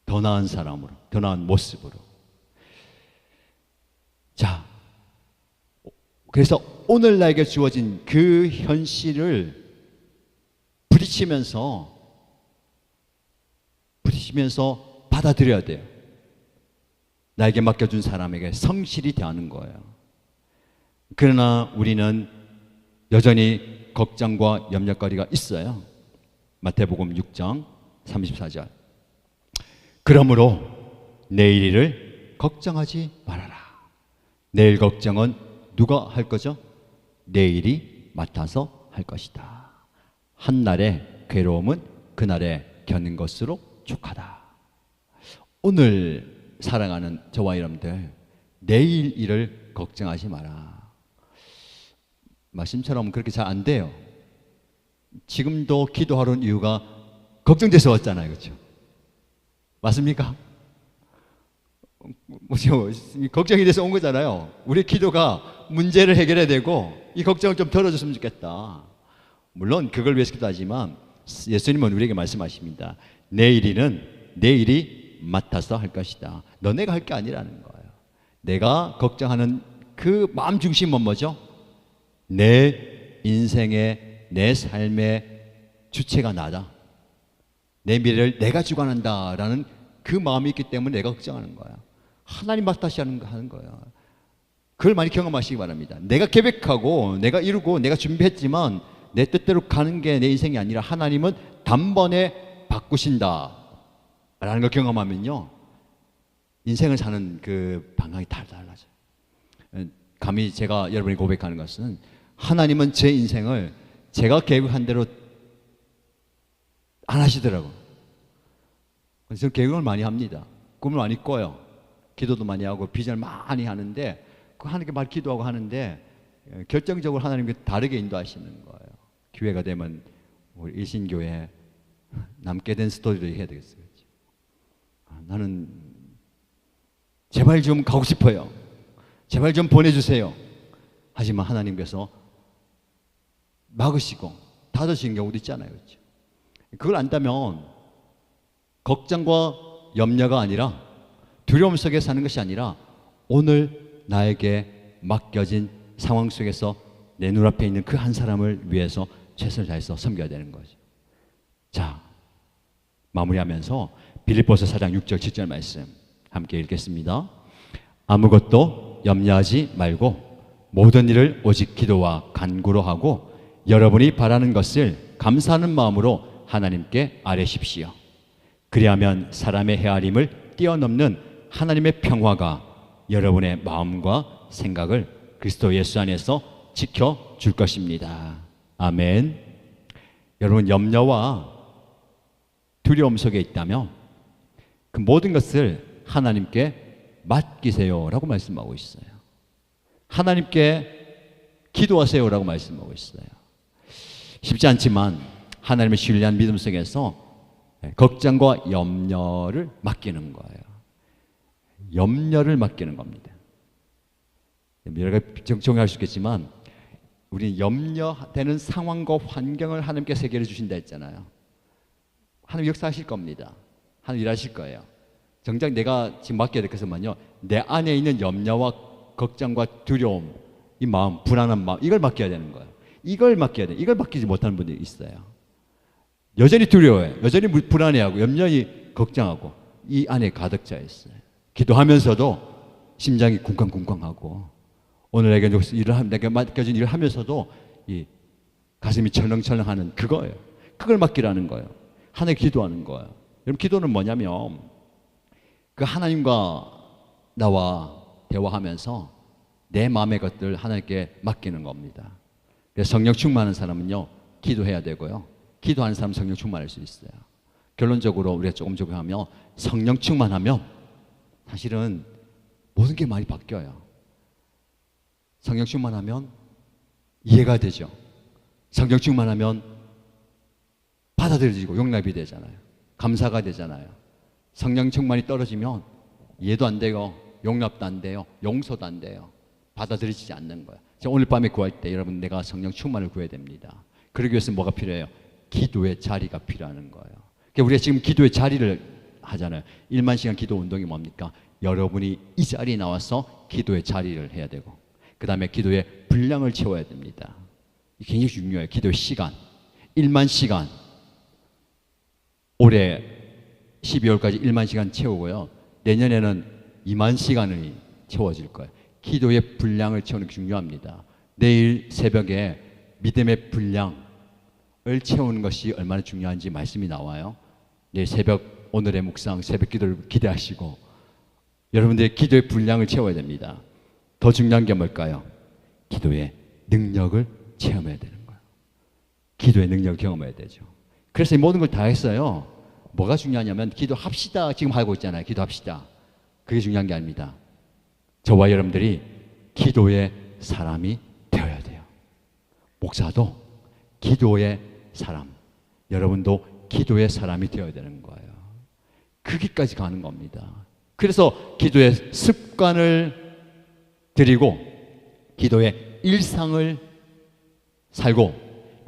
더 나은 사람으로, 더 나은 모습으로. 자, 그래서 오늘 나에게 주어진 그 현실을 부딪히면서 받아들여야 돼요. 나에게 맡겨준 사람에게 성실히 대하는 거예요. 그러나 우리는 여전히 걱정과 염려거리가 있어요. 마태복음 6장 34절. 그러므로 내일 일을 걱정하지 말아라. 내일 걱정은 누가 할 거죠? 내일이 맡아서 할 것이다. 한날의 괴로움은 그날에 겪는 것으로 족하다. 오늘 사랑하는 저와 여러분들, 내일 일을 걱정하지 마라. 말씀처럼 그렇게 잘 안 돼요. 지금도 기도하러 온 이유가 걱정돼서 왔잖아요. 그렇죠? 맞습니까? 걱정이 돼서 온 거잖아요. 우리 기도가 문제를 해결해야 되고 이 걱정을 좀 덜어줬으면 좋겠다. 물론 그걸 위해서 기도하지만 예수님은 우리에게 말씀하십니다. 내일이 맡아서 할 것이다. 너네가 할 게 아니라는 거예요. 내가 걱정하는 그 마음 중심은 뭐죠? 내 인생의 내 삶의 주체가 나다. 내 미래를 내가 주관한다라는 그 마음이 있기 때문에 내가 걱정하는 거야. 하나님 막다시 하는 거야. 그걸 많이 경험하시기 바랍니다. 내가 계획하고 내가 이루고 내가 준비했지만 내 뜻대로 가는 게 내 인생이 아니라 하나님은 단번에 바꾸신다 라는 걸 경험하면요, 인생을 사는 그 방향이 다 달라져요. 감히 제가 여러분이 고백하는 것은, 하나님은 제 인생을 제가 계획한 대로 안 하시더라고요. 그래서 저는 계획을 많이 합니다. 꿈을 많이 꿔요. 기도도 많이 하고 비전을 많이 하는데, 그 하나님께 말 기도하고 하는데 결정적으로 하나님께 다르게 인도하시는 거예요. 기회가 되면 우리 일신교회 남게 된 스토리를 해야 되겠어요. 나는 제발 좀 가고 싶어요. 제발 좀 보내주세요. 하지만 하나님께서 막으시고 닫으시는 경우도 있잖아요. 그렇죠? 그걸 안다면 걱정과 염려가 아니라, 두려움 속에 사는 것이 아니라, 오늘 나에게 맡겨진 상황 속에서 내 눈앞에 있는 그 한 사람을 위해서 최선을 다해서 섬겨야 되는 거죠. 자, 마무리하면서 빌립보서 4장 6절 7절 말씀 함께 읽겠습니다. 아무것도 염려하지 말고 모든 일을 오직 기도와 간구로 하고 여러분이 바라는 것을 감사하는 마음으로 하나님께 아뢰십시오. 그리하면 사람의 헤아림을 뛰어넘는 하나님의 평화가 여러분의 마음과 생각을 그리스도 예수 안에서 지켜줄 것입니다. 아멘. 여러분, 염려와 두려움 속에 있다면 그 모든 것을 하나님께 맡기세요라고 말씀하고 있어요. 하나님께 기도하세요라고 말씀하고 있어요. 쉽지 않지만 하나님의 신뢰한 믿음 속에서 걱정과 염려를 맡기는 거예요. 염려를 맡기는 겁니다. 여러 가지 정할 수 있겠지만 우리 염려되는 상황과 환경을 하나님께 해결해 주신다 했잖아요. 하나님 역사하실 겁니다. 하나님 일하실 거예요. 정작 내가 지금 맡겨야 될 것은요, 내 안에 있는 염려와 걱정과 두려움, 이 마음, 불안한 마음, 이걸 맡겨야 되는 거예요. 이걸 맡겨야 돼. 이걸 맡기지 못하는 분들이 있어요. 여전히 두려워해, 여전히 불안해하고 염려히 걱정하고 이 안에 가득 차 있어요. 기도하면서도 심장이 쿵쾅쿵쾅하고 오늘 내가 맡겨진 일을 하면서도 이 가슴이 철렁철렁하는 그거예요. 그걸 맡기라는 거예요. 하나님 기도하는 거예요. 여러분, 기도는 뭐냐면 그 하나님과 나와 대화하면서 내 마음의 것들 하나님께 맡기는 겁니다. 그래서 성령 충만한 사람은요, 기도해야 되고요, 기도하는 사람은 성령 충만할 수 있어요. 결론적으로 우리가 조금 하면 성령 충만하면 사실은 모든 게 많이 바뀌어요. 성령 충만하면 이해가 되죠. 성령 충만하면 받아들여지고 용납이 되잖아요. 감사가 되잖아요. 성령 충만이 떨어지면 이해도 안 돼요. 용납도 안 돼요. 용서도 안 돼요. 받아들이지 않는 거예요. 오늘 밤에 구할 때 여러분, 내가 성령 충만을 구해야 됩니다. 그러기 위해서 뭐가 필요해요? 기도의 자리가 필요한 거예요. 그러니까 우리가 지금 기도의 자리를 하잖아요. 1만 시간 기도 운동이 뭡니까? 여러분이 이 자리에 나와서 기도의 자리를 해야 되고, 그 다음에 기도의 분량을 채워야 됩니다. 이게 굉장히 중요해요. 기도의 시간. 1만 시간. 올해 12월까지 1만 시간 채우고요, 내년에는 2만 시간이 채워질 거예요. 기도의 분량을 채우는 게 중요합니다. 내일 새벽에 믿음의 분량을 채우는 것이 얼마나 중요한지 말씀이 나와요. 내일 새벽, 오늘의 묵상, 새벽 기도를 기대하시고 여러분들의 기도의 분량을 채워야 됩니다. 더 중요한 게 뭘까요? 기도의 능력을 체험해야 되는 거예요. 기도의 능력을 경험해야 되죠. 그래서 이 모든 걸 다 했어요. 뭐가 중요하냐면 기도합시다 지금 하고 있잖아요. 기도합시다. 그게 중요한 게 아닙니다. 저와 여러분들이 기도의 사람이 되어야 돼요. 목사도 기도의 사람, 여러분도 기도의 사람이 되어야 되는 거예요. 거기까지 가는 겁니다. 그래서 기도의 습관을 들이고 기도의 일상을 살고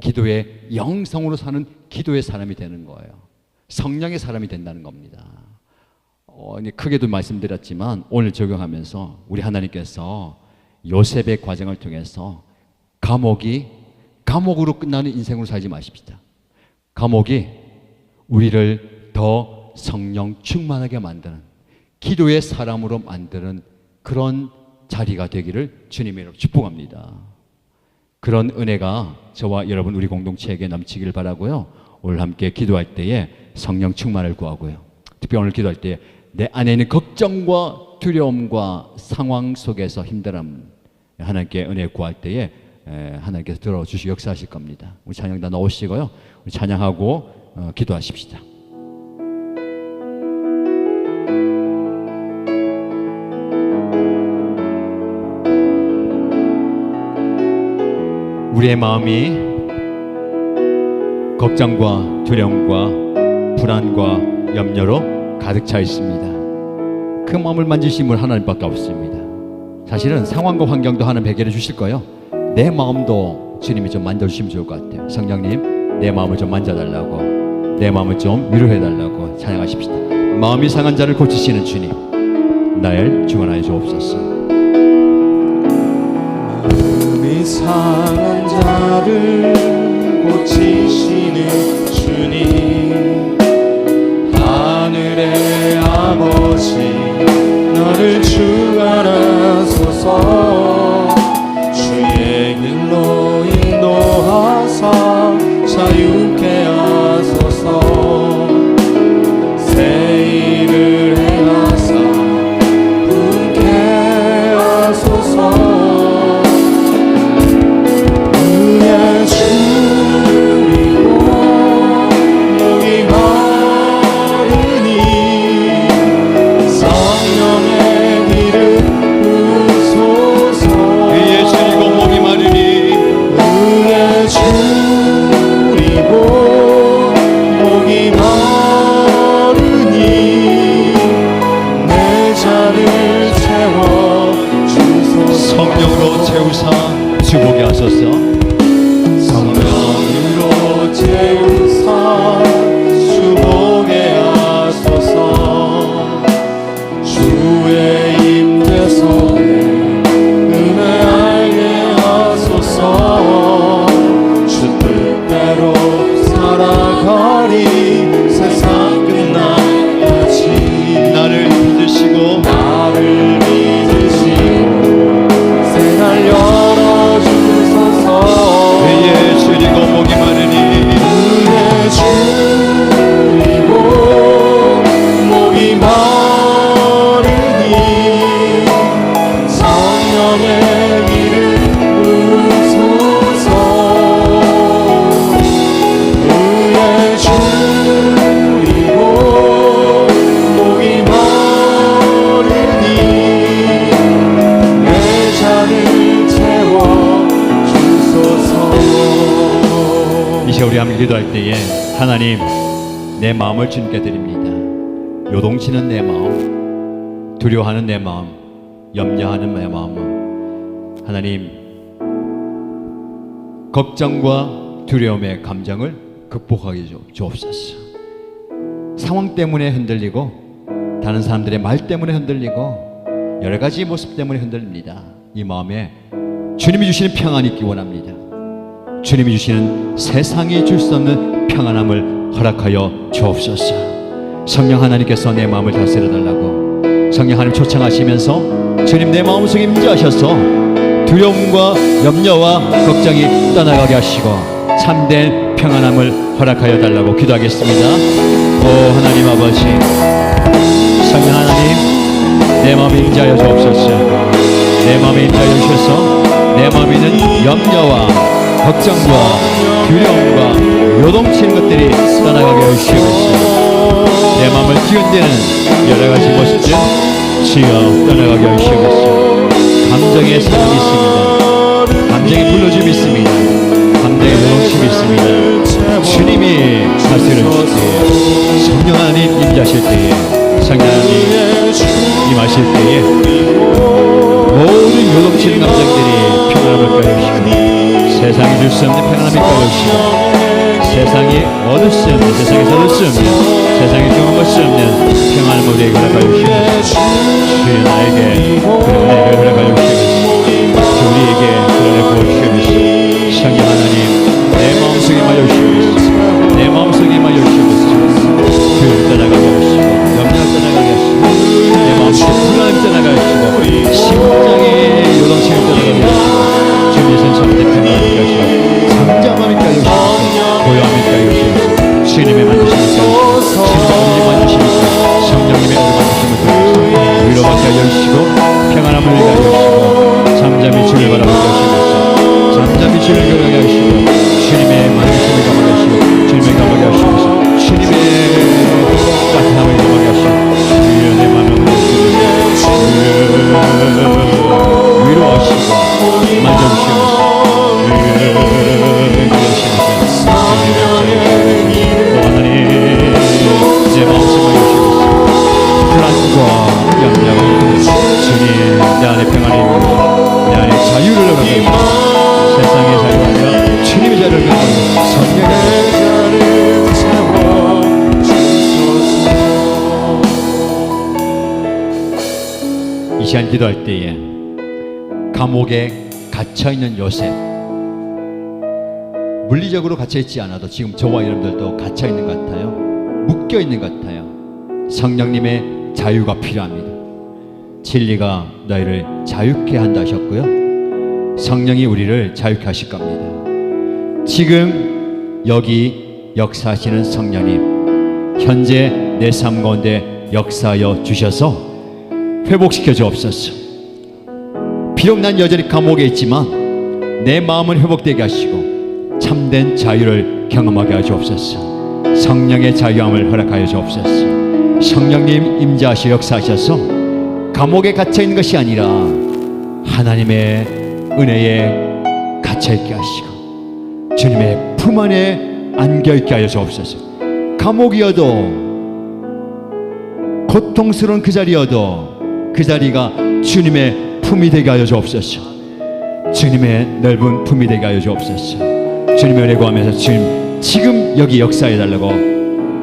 기도의 영성으로 사는 기도의 사람이 되는 거예요. 성령의 사람이 된다는 겁니다. 크게도 말씀드렸지만 오늘 적용하면서 우리 하나님께서 요셉의 과정을 통해서 감옥으로 끝나는 인생으로 살지 마십시다. 감옥이 우리를 더 성령 충만하게 만드는, 기도의 사람으로 만드는 그런 자리가 되기를 주님의 이름으로 축복합니다. 그런 은혜가 저와 여러분 우리 공동체에게 넘치길 바라고요. 오늘 함께 기도할 때에 성령 충만을 구하고요. 특히 오늘 기도할 때에 내 안에 있는 걱정과 두려움과 상황 속에서 힘듦, 하나님께 은혜 구할 때에 하나님께서 들어주시고 역사하실 겁니다. 우리 찬양단 나오시고요. 우리 찬양하고 기도하십시다. 우리의 마음이 걱정과 두려움과 불안과 염려로 가득 차 있습니다. 그 마음을 만지신 분 하나님밖에 없습니다. 사실은 상황과 환경도 하나님 해결해 주실 거예요. 내 마음도 주님이 좀 만져주시면 좋을 것 같아요. 성령님, 내 마음을 좀 만져달라고, 내 마음을 좀 위로해달라고 찬양하십시다. 마음이 상한 자를 고치시는 주님, 날 주관하여 주옵소서. 마음이 상한 자를 고치시는 주님, 하늘의 아버지 너를 주관하소서. 주의 길로 인도하사 자유케 하소서. 새 일을 행하사 웃게 하소서. 은혜 주리고 목이 마르니 성령의 길을 부소서. 위에 줄이고 목이 마르니 은혜 주리고 목이 마르니 내 잔을 채워 주소서. 성령으로 채우사 주보게 하소서. 성령으로 채우사 주보게 하소서. 주의 임재 속에 은혜 알게 하소서. 주 뜻대로 살아가리 세상 끝날까지. 나를 믿으시고 나를 믿으시고 새날 열어주소서. 위에 줄이고 목이 마르니 은혜 주리고 목이 마르니 성령의 길을 부소서. 은혜 주리고 목이 마르니 내 잔을 채워 주소서. 이 시간 우리 함께 기도할 때에 하나님, 내 마음을 주님께 드립니다. 요동치는 내 마음, 두려워하는 내 마음, 염려하는 내 마음, 하나님 걱정과 두려움의 감정을 극복하게 주옵소서. 상황 때문에 흔들리고 다른 사람들의 말 때문에 흔들리고 여러 가지 모습 때문에 흔들립니다. 이 마음에 주님이 주시는 평안이 있기 원합니다. 주님이 주시는 세상이 줄 수 없는 평안함을 허락하여 주옵소서. 성령 하나님께서 내 마음을 다스려 달라고 성령 하나님 초청하시면서 주님 내 마음속에 임재하셔서 두려움과 염려와 걱정이 떠나가게 하시고 참된 평안함을 허락하여 달라고 기도하겠습니다. 오 하나님 아버지, 성령 하나님, 내 마음에 임재하여 주옵소서. 내 마음에 임재하여 주셔서 내 마음에 있는 염려와 걱정과 두려움과 요동치는 것들이 떠나가게 하시옵소서. 내 마음을 뒤흔드는 여러 가지 모습들 주여 떠나가게 하시옵소서. 감정의 사람이 있습니다. 감정의 불러줌이 있습니다. 감정의 요동침이 있습니다. 주님이 다스려 주실 때에, 성령 하나님 임재하실 때에, 성령 하나님 임하실 때에 모든 요동치는 감정들이 평안함을 가져오시고 세상이 줄 수 없는 평안함이 가져오시고 세상이 얻을 수 없는, 세상에서 얻을 수 없는, 세상에 경험할 수 없는 평안함을 우리에게 허락하여 주시옵소서. 주여 나에게 그런 은혜를 허락하여 주시옵소서. 우리에게 그런 은혜 부어주시옵소서. 성령 하나님, 내 마음속에 임하여 주시옵소서. 내 마음속에 임하여 주시옵소서. 시간 기도할 때에 감옥에 갇혀있는 요셉, 물리적으로 갇혀있지 않아도 지금 저와 여러분들도 갇혀있는 것 같아요. 묶여있는 것 같아요. 성령님의 자유가 필요합니다. 진리가 너희를 자유케 한다 하셨고요, 성령이 우리를 자유케 하실 겁니다. 지금 여기 역사하시는 성령님, 현재 내 삶 가운데 역사하여 주셔서 회복시켜 주옵소서. 비록 난 여전히 감옥에 있지만 내 마음은 회복되게 하시고 참된 자유를 경험하게 하여 주옵소서. 성령의 자유함을 허락하여 주옵소서. 성령님 임재하시 역사하셔서 감옥에 갇혀있는 것이 아니라 하나님의 은혜에 갇혀있게 하시고 주님의 품 안에 안겨있게 하여 주옵소서. 감옥이어도 고통스러운 그 자리여도 그 자리가 주님의 품이 되게 하여 주옵소서. 주님의 넓은 품이 되게 하여 주옵소서. 주님의 은혜 구하면서 주님 지금 여기 역사해 달라고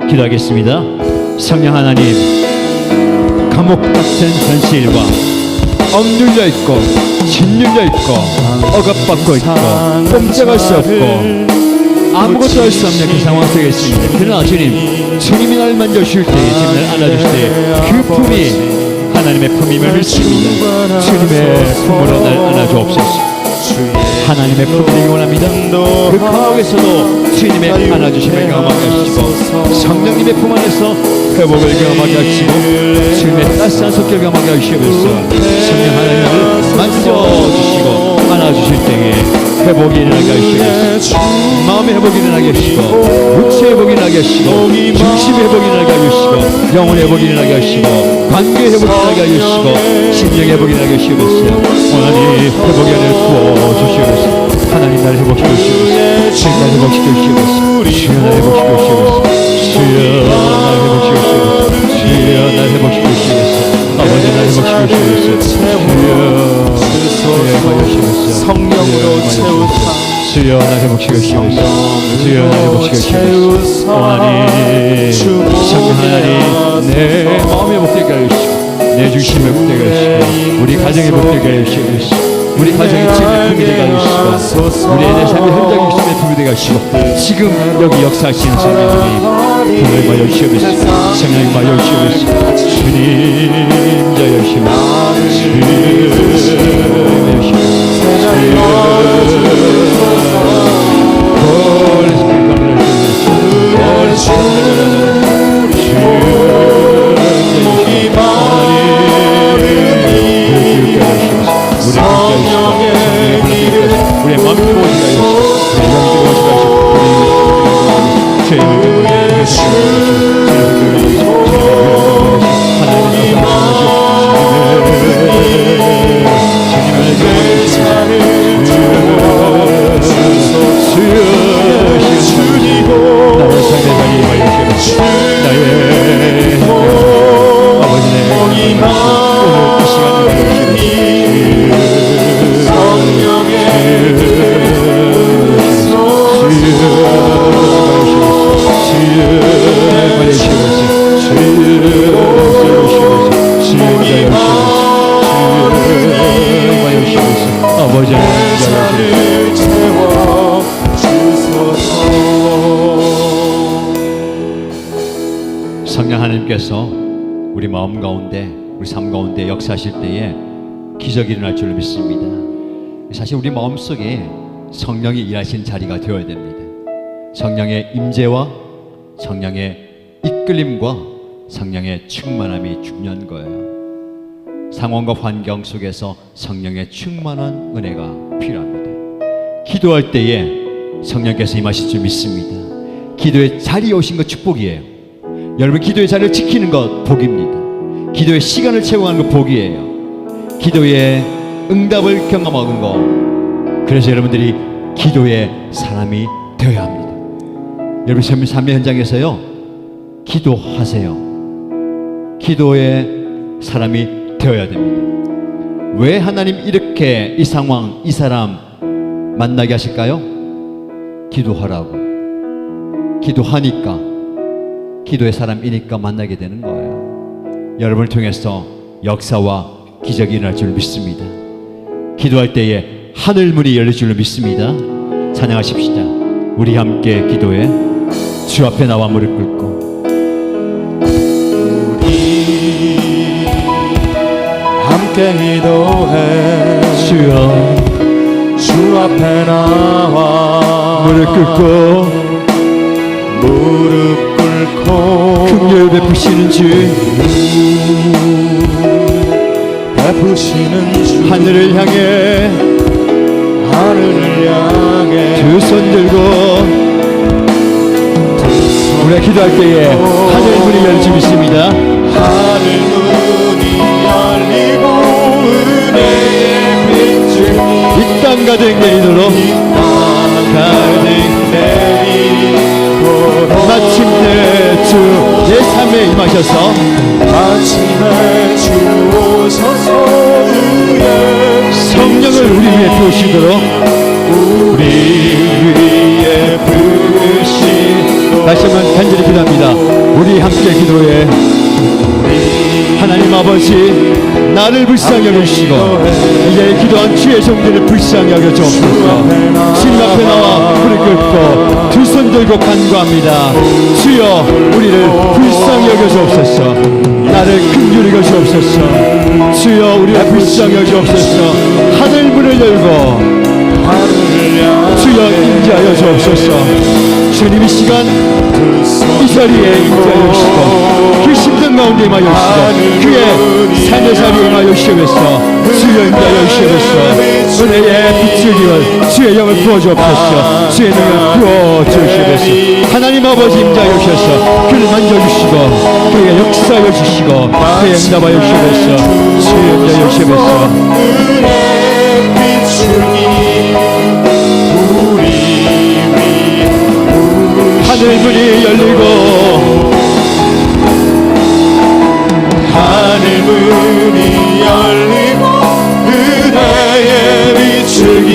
기도하겠습니다. 성령 하나님, 감옥 같은 현실과 억눌려 있고 짓눌려 있고 억압받고 있고 꼼짝할 수 없고 아무것도 할 수 없는 그 상황 속에 있습니다. 그러나 주님이 날 만져주실 때에, 주님이 날 안아주실 때에 그 품이 하나님의 품임을 믿습니다. 주님의 품으로 날 안아주옵소서. 하나님의 품이 되기 원합니다. 그 감옥에서도 주님의 안아주심을 경험하게 하시고 성령님의 품 안에서 회복을 경험하게 하시고 주님의 따스한 손길 경험하게 하시면서 성령 하나님을 만져주시고 안아주실 때에 회복이 일어나게 하시고 마음의 회복이 일어나게 하시고 육체의 회복이 일어나게 하시고 중심의 회복이 일어나게 하시고 영혼의 회복이 일어나게 하시고 관계의 회복이 일어나게 하시고 심령의 회복이 일어나게 하시면서 하나님 회복의 은혜를 부어주시면서 하나님 나를 회복시켜 주시면서 주님 나를 회복시켜 주시면서 주여 나를 회복시켜 주시면서 주여 나를 회복시켜 주시면서 주여 나를 회복시켜 주시면서 아버지 나를 회복시켜 주시면서 주여 성령으로 채우사 주여 나를 회복시켜 주시면서 주여 나를 회복시켜 주시면서 하나님 성령 하나님 내 마음에 회복되게 하여 주시고 내 중심에 회복되게 하여 주시고 우리 가정에 회복되게 하여 주시고 우리 가정이 주님의 품이 되게 하여 주시고 우리의 내 삶의 현장이 주님의 품이 되게 하시고 지금 여기 역사하시는 성령님 품을 마여 주시옵소서. 성령님 마여 주시옵소서. 주님 자여 주시옵소서. 주님 마여 우리의 마음이 뜨거워지게 하시고 우리의 영이 뜨거워지게 성령 하나님께서 우리 마음 가운데 우리 삶 가운데 역사하실 때에 기적이 일어날 줄로 믿습니다. 사실 우리 마음속에 성령이 일하시는 자리가 되어야 됩니다. 성령의 임재와 성령의 이끌림과 성령의 충만함이 중요한 거예요. 상황과 환경 속에서 성령의 충만한 은혜가 필요합니다. 기도할 때에 성령께서 임하실 줄 믿습니다. 기도의 자리에 오신 것 축복이에요. 여러분 기도의 자리를 지키는 것 복입니다. 기도의 시간을 채워가는 것 복이에요. 기도의 응답을 경험하는 것, 그래서 여러분들이 기도의 사람이 되어야 합니다. 여러분 삶의 현장에서요 기도하세요. 기도의 사람이 되어야 됩니다. 왜 하나님 이렇게 이 상황 이 사람 만나게 하실까요? 기도하라고. 기도하니까 기도의 사람이니까 만나게 되는 거예요. 여러분을 통해서 역사와 기적이 일어날 줄 믿습니다. 기도할 때에 하늘 문이 열릴 줄 믿습니다. 찬양하십시다. 우리 함께 기도해 주 앞에 나와 무릎 꿇고 우리 함께 기도해 주여 주 앞에 나와 무릎 꿇고 무릎 꿇고 긍휼 베푸시는 주 베푸시는 주 하늘을 향해 하늘을 향해 두 손 들고 우리가 기도할 때에 하늘 문이 열릴 줄 믿습니다. 하늘 문이 열리고 은혜의 빛을 이 땅 가득 내리도록 가득 내리도록 마침내 주 내 삶에 임하셔서 마침내 주 오셔서 우리의 성령을 우리 위에 부으시도록 우리 위에 부으시도록 다시 한번 간절히 기도합니다. 우리 함께 기도해 하나님 아버지 나를 불쌍히 여기시고 이제 기도한 주의 종들을 불쌍히 여겨 주옵소서. 주님 앞에 나와 무릎 꿇고 두 손 들고 간구합니다. 주여 우리를 불쌍히 여겨 주옵소서. 나를 긍휼히 여겨 주옵소서. 주여 우리를 불쌍히 여겨 주옵소서. 하늘 문을 열고 주여 인자하여 주옵소서. 주님 이 시간 이 자리에 인자하여 주시고 그 심정 가운데 임하여 주시고 그의 삶의 자리에 임하여 주시옵소서. 주여 인자하여 주시옵소서. 은혜의 빛을 이어 주의 영을 부어주옵소서. 주의 능을 부어주시옵소서. 하나님 아버지 임자하여 주셔서 그를 만져주시고 그의 역사하여 주시고 그의 응답하여 주시옵소서. 주여 인자하여 주시옵소서. 하늘 문이 열리고 하늘 문이 열리고 은혜의 빛을 이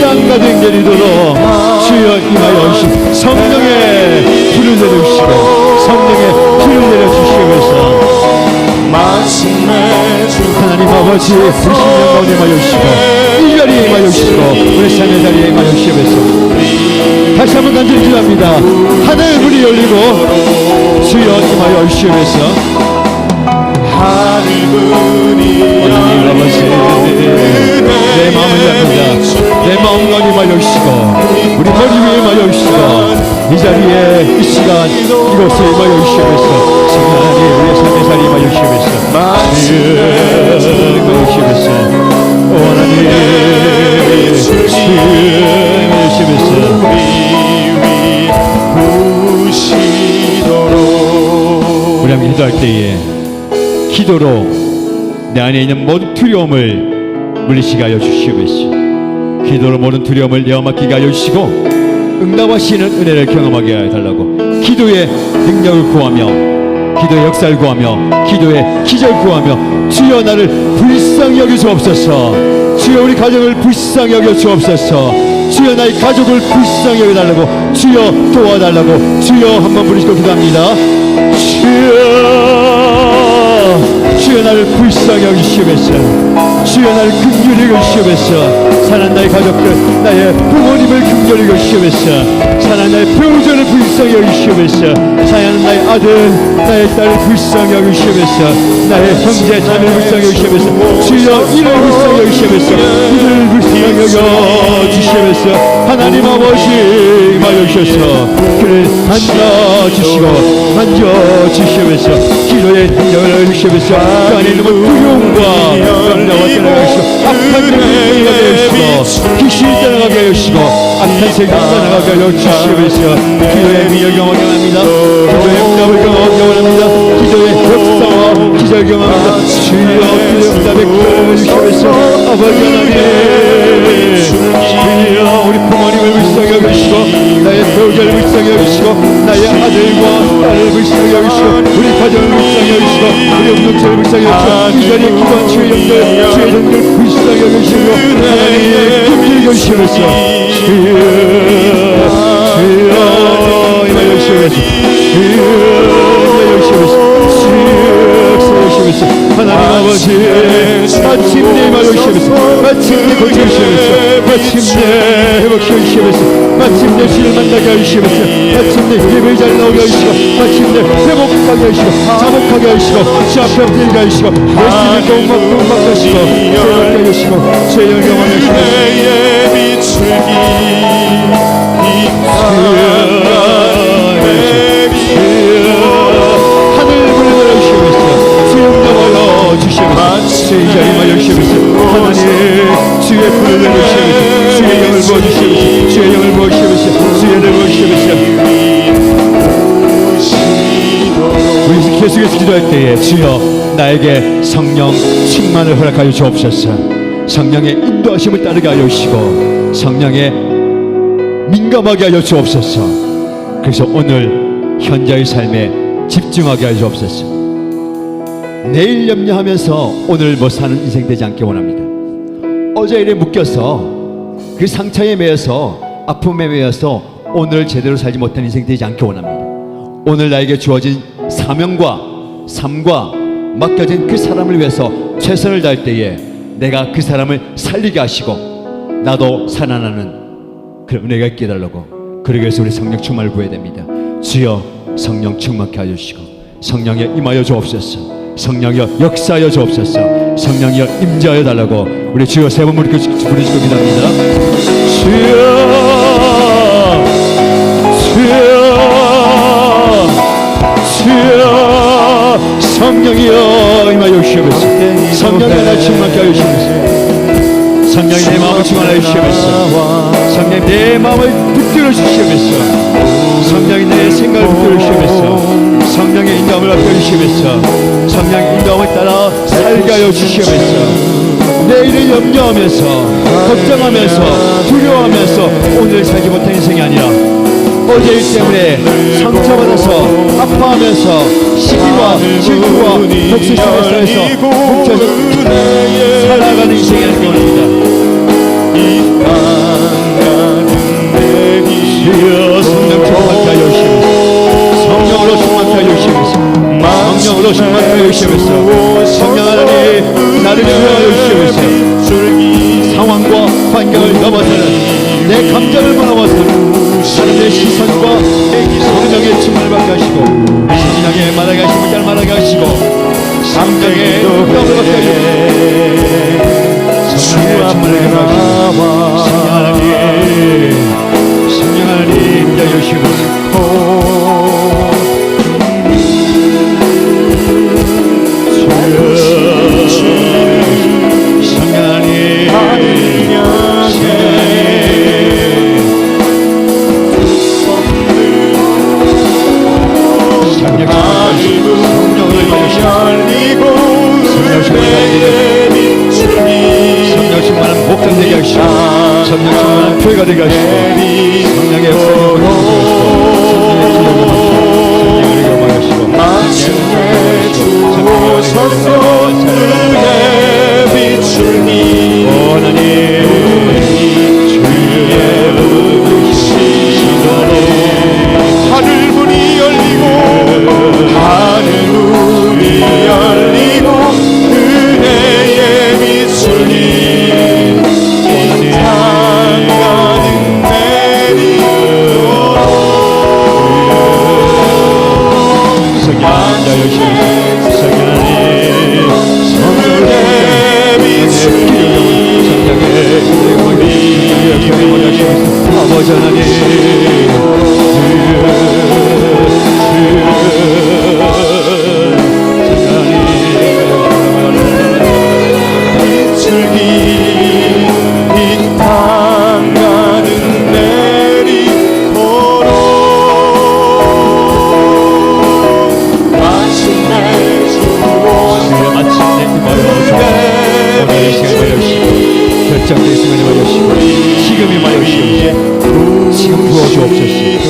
땅 가득 내리도록 주여 임하여 주시고 성령의 불을 내려주시고 성령의 불을 내려주시면서 마침내 주 하나님 아버지 불신령 가운데 임하여 주시고 이 자리에 임하여 주시고 우리 삶의 자리에 임하여 주시면서 다시 한번 간절히 기도합니다. 하늘 문이 열리고 주여 임하여 주시면서 하늘 문이 하나님 아버지 내 마음을 엽니다. 내 마음과 임하여 주시고 우리 머리 위에 임하여 주시고 이 자리에 이 시간 이곳에 임하여 주시면서 하나님 우리의 삶의 자리에 임하여 주시면서 임하여 주시면서 오 하나님 임하여 주시면서 우리 함께 기도할 때에 기도로 내 안에 있는 모든 두려움을 물리치게 하여 주시옵소서. 기도로 모든 두려움을 내어맡기게 하여 주시고 응답하시는 은혜를 경험하게 하여 달라고 기도의 능력을 구하며 기도의 역사를 구하며 기도의 기절 구하며 주여 나를 불쌍히 여겨 주옵소서. 주여 우리 가정을 불쌍히 여겨 주옵소서. 주여 나의 가족을 불쌍히 여겨 달라고 주여 도와달라고 주여 한번 부르시고 기도합니다. 주여 나를 불쌍히 여기시옵소서. 주여 나를 긍휼히 여기시옵소서. 사랑하는 나의 가족들 나의 부모님을 긍휼히 여기시옵소서. 사랑하는 나의 배우자를 불쌍히 여기시옵소서. 사랑하는 나의 아들 나의 딸을 불쌍히 여기시옵소서. 나의 형제 자매를 불쌍히 여기시옵소서. 주여 이를 불쌍히 여기시옵소서. 이를 불쌍히 여겨주시옵소서. 하나님 아버지 임하여 주셔서 그를 만져주시고 만져주시옵소서. 기도의 능력을 주시옵소서. 그 안에 있는 두려움과 깜나와 떠나게 하시고 악한 영을 떠나게 하시고 귀신이 떠나가게 하시고 악한 세계가 떠나가게 하여 주시옵소서. 기도의 능력을 경험하게 합니다. 기도의 응답을 경험하게 원합니다. 기도의 역사와 기적을 경험합니다. 주여 기도의 응답에 기도를 주시옵소서. 아버지 하나님 주여 우리 부모님을 불쌍히 여기시고 나의 배우자를 불쌍히 여기시고 나의 아들과 딸을 불쌍히 여기시고 우리 가정을 불쌍히 여기시고 우리 공동체를 불쌍히 여기시고 이 자리에 기도한 주의 영들 주의 종들 불쌍히 여기시고 하나님의 긍휼히 여기시면서 주여 임하여 주시옵소서. 주여 임하여 주시옵소서. 주여 역사해 주시옵소서. 하나님 아버지 마침내 회복시켜 주시면서 마침내 주를 만나게 하시면서 마침내 예배 잘 나오게 하시고 마침내 회복하게 하시고 자복하게 하시고 주 앞에 엎드리게 하시고 예수님의 도움받게 하시고 죄받게 하시고 죄 영영하게 하시면서 은혜의 비추기 하늘 불러라 주시면서 주여 영하여 주시면서 제 자리만 주시면서 하나님 주의 불을 내주시면서 주의 영을 부어주시면서 주의 영을 부어주시면서 주의 영을 부어주시면서 우리 계속해서 기도할 때에 주여 나에게 성령 충만을 허락하여 주옵소서. 성령의 인도하심을 따르게 하여 주시고 성령의 민감하게 하여 주옵소서. 그래서 오늘 현재의 삶에 집중하게 하여 주옵소서. 내일 염려하면서 오늘 못 사는 인생 되지 않게 원합니다. 어제 일에 묶여서 그 상처에 매여서 아픔에 매여서 오늘 제대로 살지 못한 인생 되지 않게 원합니다. 오늘 나에게 주어진 사명과 삶과 맡겨진 그 사람을 위해서 최선을 다할 때에 내가 그 사람을 살리게 하시고 나도 살아나는 그런 은혜가 있게 해달라고. 그러기 위해서 우리 성령 충만을 구해야 됩니다. 주여 성령 충만케 하여 주시고 성령에 임하여 주옵소서. 성령이여 역사하여 주옵소서. 성령이여 임재하여 달라고 우리 주여 세 번 부르시고 기도합니다. 주여 주여 주여 성령이여 임하여 주시옵소서. 성령이 날 충만케 하여 주시옵소서. 성령이 내 마음을 충만하여 주시옵소서. 성령이 내 마음을 붙들어 주시옵소서. 성령이 내 생각을 붙들어 주시옵소서. 성령의 인도함을 맡겨 주시옵소서. 성령의 인도함을 따라 살게 하여 주시옵소서. 내일을 염려하면서 걱정하면서 두려워하면서 오늘 살지 못한 인생이 아니라 어제 일 때문에 상처받아서 아파하면서 시기와 질투와 독수 속에서 뭉쳐서 살아가는 인생이 아니기 원합니다. 주여 성령 충만케 하여 주시옵소서. 성령으로 충만케 하여 주시옵소서. 성령으로 충만케 하여 주시옵소서. 성령 하나님 나를 주하여 주시옵소서. 상황과 환경을 넘어서는 내 감정을 넘어서는 하나님의 시선과 성령의 충만을 받게 하시고 신령의 말하게 하시고 잘 말하게 하시고 성령의 응답을 받게 하시고 성령의 충만을 받게 하시고 성령 하나님 성령 하나님 인자여 주시옵소서. 성령 하나님 성령 충만한 목장 되게 하시고 성령 충만한 교회가 되게 하시고 성령의 역사를 성령을 경험하시고 마침내 주오셔서 눈에 비추니 하나님 주의 부르시도록 하늘 문이 열리고 하늘 문이 열리고 은혜의 비추니 이 땅 가득 내리도록 성령 자유신 성령님 성령의 비추니 아버지 하나님 결정된 시간이 말이시고 지금이 말이시오. 지금 부어주옵소서.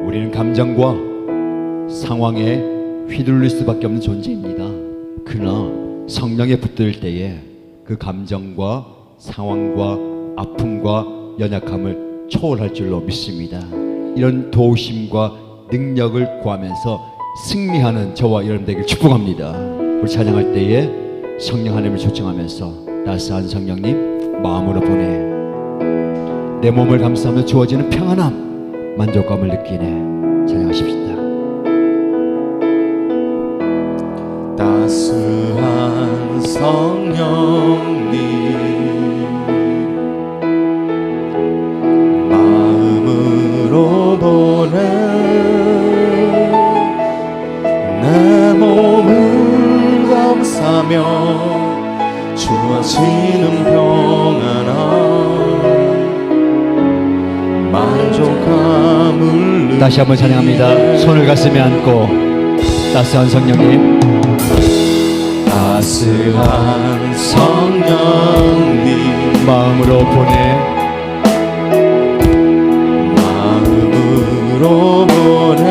우리는 감정과 상황에 휘둘릴 수밖에 없는 존재입니다. 그러나 성령에 붙들 때에 그 감정과 상황과 아픔과 연약함을 초월할 줄로 믿습니다. 이런 도우심과 능력을 구하면서 승리하는 저와 여러분 되길 축복합니다. 우리 찬양할 때에 성령 하나님을 초청하면서 따스한 성령님 마음으로 보내 내 몸을 감싸며 주어지는 평안함 만족감을 느끼네. 찬양하십시다. 따스한 성령님 마음으로 보내 내 몸을 감싸며 주어지는 평안함 만족감을 다시 한번 찬양합니다. 손을 가슴에 안고 따스한 성령님 따스한 성령님 마음으로 보내 마음으로 보내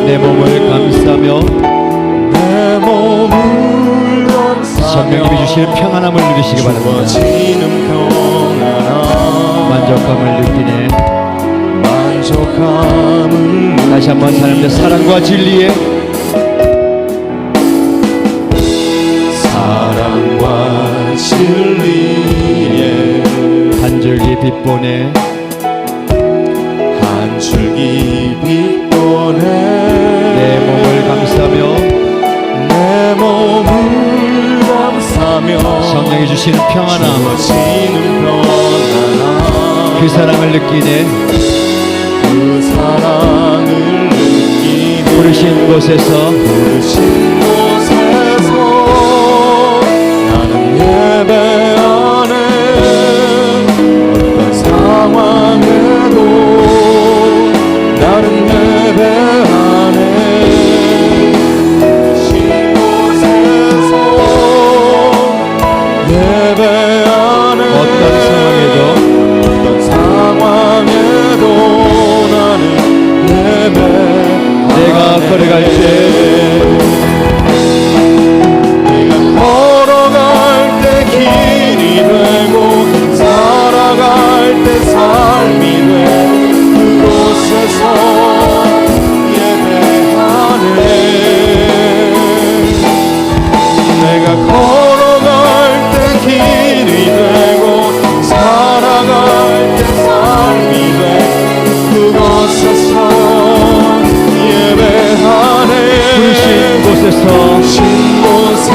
내 몸을 감싸며 내 몸을 감싸며 성령님이 주시는 평안함을 누리시기 바랍니다. 주어지는 평안함 만족감을 느끼네. 만족감을 다시 한번 하나님의 사랑과 진리에 사랑과 진리에 한 줄기 빛 보내 한 줄기 빛 보내 내 몸을 감싸며 내 몸을 감싸며 성령이 주시는 평안함 주어지는 평안함 그 사랑을 느끼네. 그 사랑을 느끼네 부르신 곳에서 부르신 곳에서 나는 예배하네 어떤 상황에도 나는 예배하네 부르신 곳에서 예배하네 어떤 상황에도 어떤 상황에도 나는 예배하네 내가 걸어갈 때 내가 걸어갈 때 길이 되고 살아갈 때 삶이 돼 그곳에서 예배하네 내가 걸어갈 때 길이 되고 살아갈 때 삶이 돼 그곳에서 예배하네 부르신 곳에서 부르신 곳에서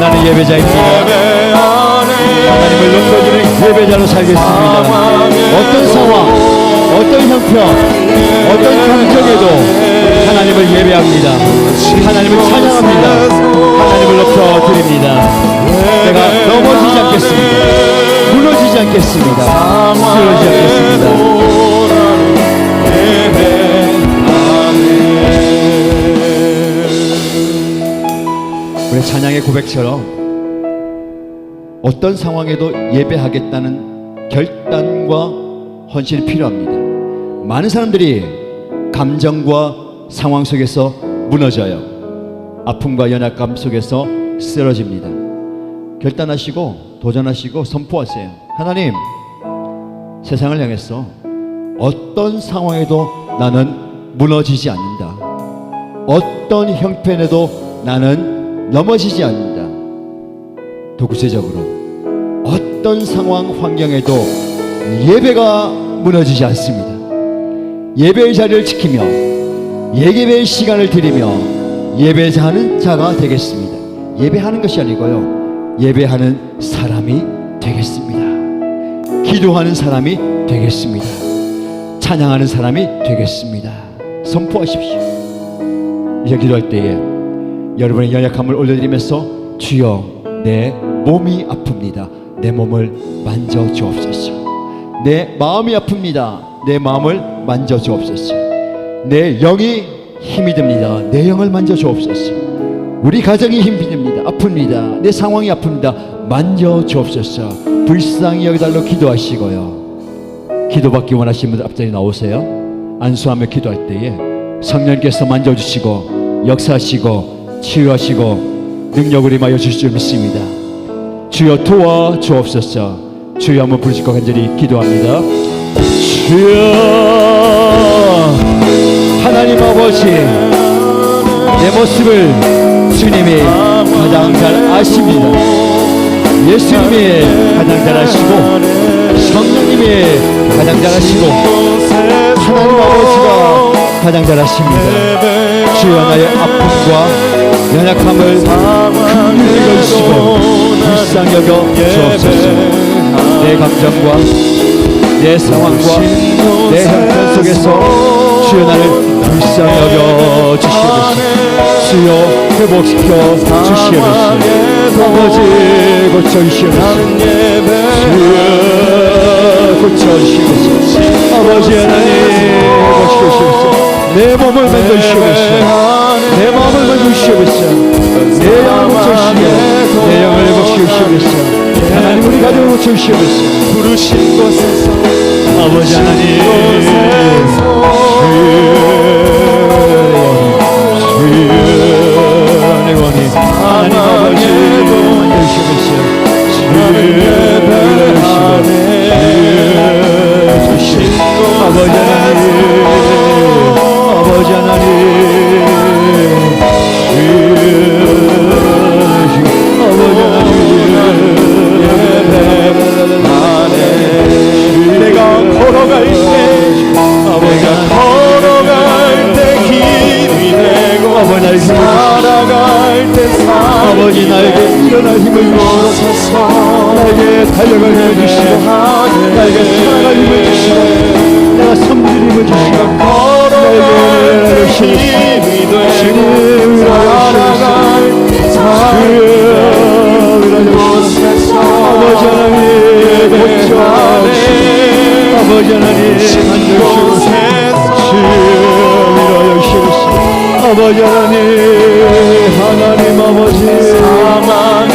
나는 예배자입니다. 예배하네 하나님을 높여주는 예배자로 살겠습니다. 어떤 상황, 어떤 형편, 어떤 감정에도 하나님을 예배합니다. 하나님을 찬양합니다. 하나님을 높여드립니다. 내가 넘어지지 않겠습니다. 무너지지 않겠습니다. 쓰러지지 않겠습니다. 우리 찬양의 고백처럼 어떤 상황에도 예배하겠다는 결단과 헌신이 필요합니다. 많은 사람들이 감정과 상황 속에서 무너져요. 아픔과 연약감 속에서 쓰러집니다. 결단하시고 도전하시고 선포하세요. 하나님, 세상을 향해서 어떤 상황에도 나는 무너지지 않는다. 어떤 형편에도 나는 넘어지지 않는다. 더 구체적으로 어떤 상황 환경에도 예배가 무너지지 않습니다. 예배의 자리를 지키며 예배의 시간을 드리며 예배하는 자가 되겠습니다. 예배하는 것이 아니고요, 예배하는 사람이 되겠습니다. 기도하는 사람이 되겠습니다. 찬양하는 사람이 되겠습니다. 선포하십시오. 이제 기도할 때에 여러분의 연약함을 올려드리면서 주여, 내 몸이 아픕니다. 내 몸을 만져 주옵소서. 내 마음이 아픕니다. 내 마음을 만져 주옵소서. 내 영이 힘이 듭니다. 내 영을 만져 주옵소서. 우리 가정이 힘이 듭니다. 아픕니다. 내 상황이 아픕니다. 만져 주옵소서. 불쌍히 여기달로 기도하시고요. 기도받기 원하시는 분들 앞자리 나오세요. 안수하며 기도할 때에 성령께서 만져주시고 역사하시고 치유하시고 능력을 임하여 주실 줄 믿습니다. 주여 도와 주옵소서. 주여 한번 부르시고 간절히 기도합니다. 주여, 하나님 아버지, 내 모습을 주님이 가장 잘 아십니다. 예수님이 가장 잘 아시고 성령님이 가장 잘 아시고 하나님 아버지가 가장 잘 아십니다. 주여 나의 아픔과 연약함을 긍휼히 여기시고 불쌍히 여겨 주옵소서. 내 감정과 내 상황과 내 형편 속에서 주여 나를 불쌍히 여겨 주시옵소서. 주여 회복시켜 주시옵소서. 아버지 고쳐주시옵소서. 주여 고쳐주시옵소서. 아버지 하나님 고쳐주시옵소서. 내 몸을 만져주시옵소서. 내 마음을 만져주시옵소서. 내 영을 고쳐주시옵소서. 내 영을 회복시키시옵소서. 하나님 우리 가족을 고쳐주시옵소서. 부르신 곳에서 아버지 하나님 주의 원이 하나님 아버지 만져주시옵소서. 아버지 하나님 아버지 하나님 내가 걸어갈 때 힘이 되고 살아갈 때 아버지 나에게 일어날 힘을 주시고 나에게 달려갈 힘을 주시고 나에게 살아갈 힘을 주시고 내가 섬길 힘을 주시고 걸어갈 때 힘이 되고 살아갈 곳에서 아버지 하나님 고쳐주시고 아버지 하나님 만져주시고 주여 주시옵소서. 아버지 하나님 아버지 사망의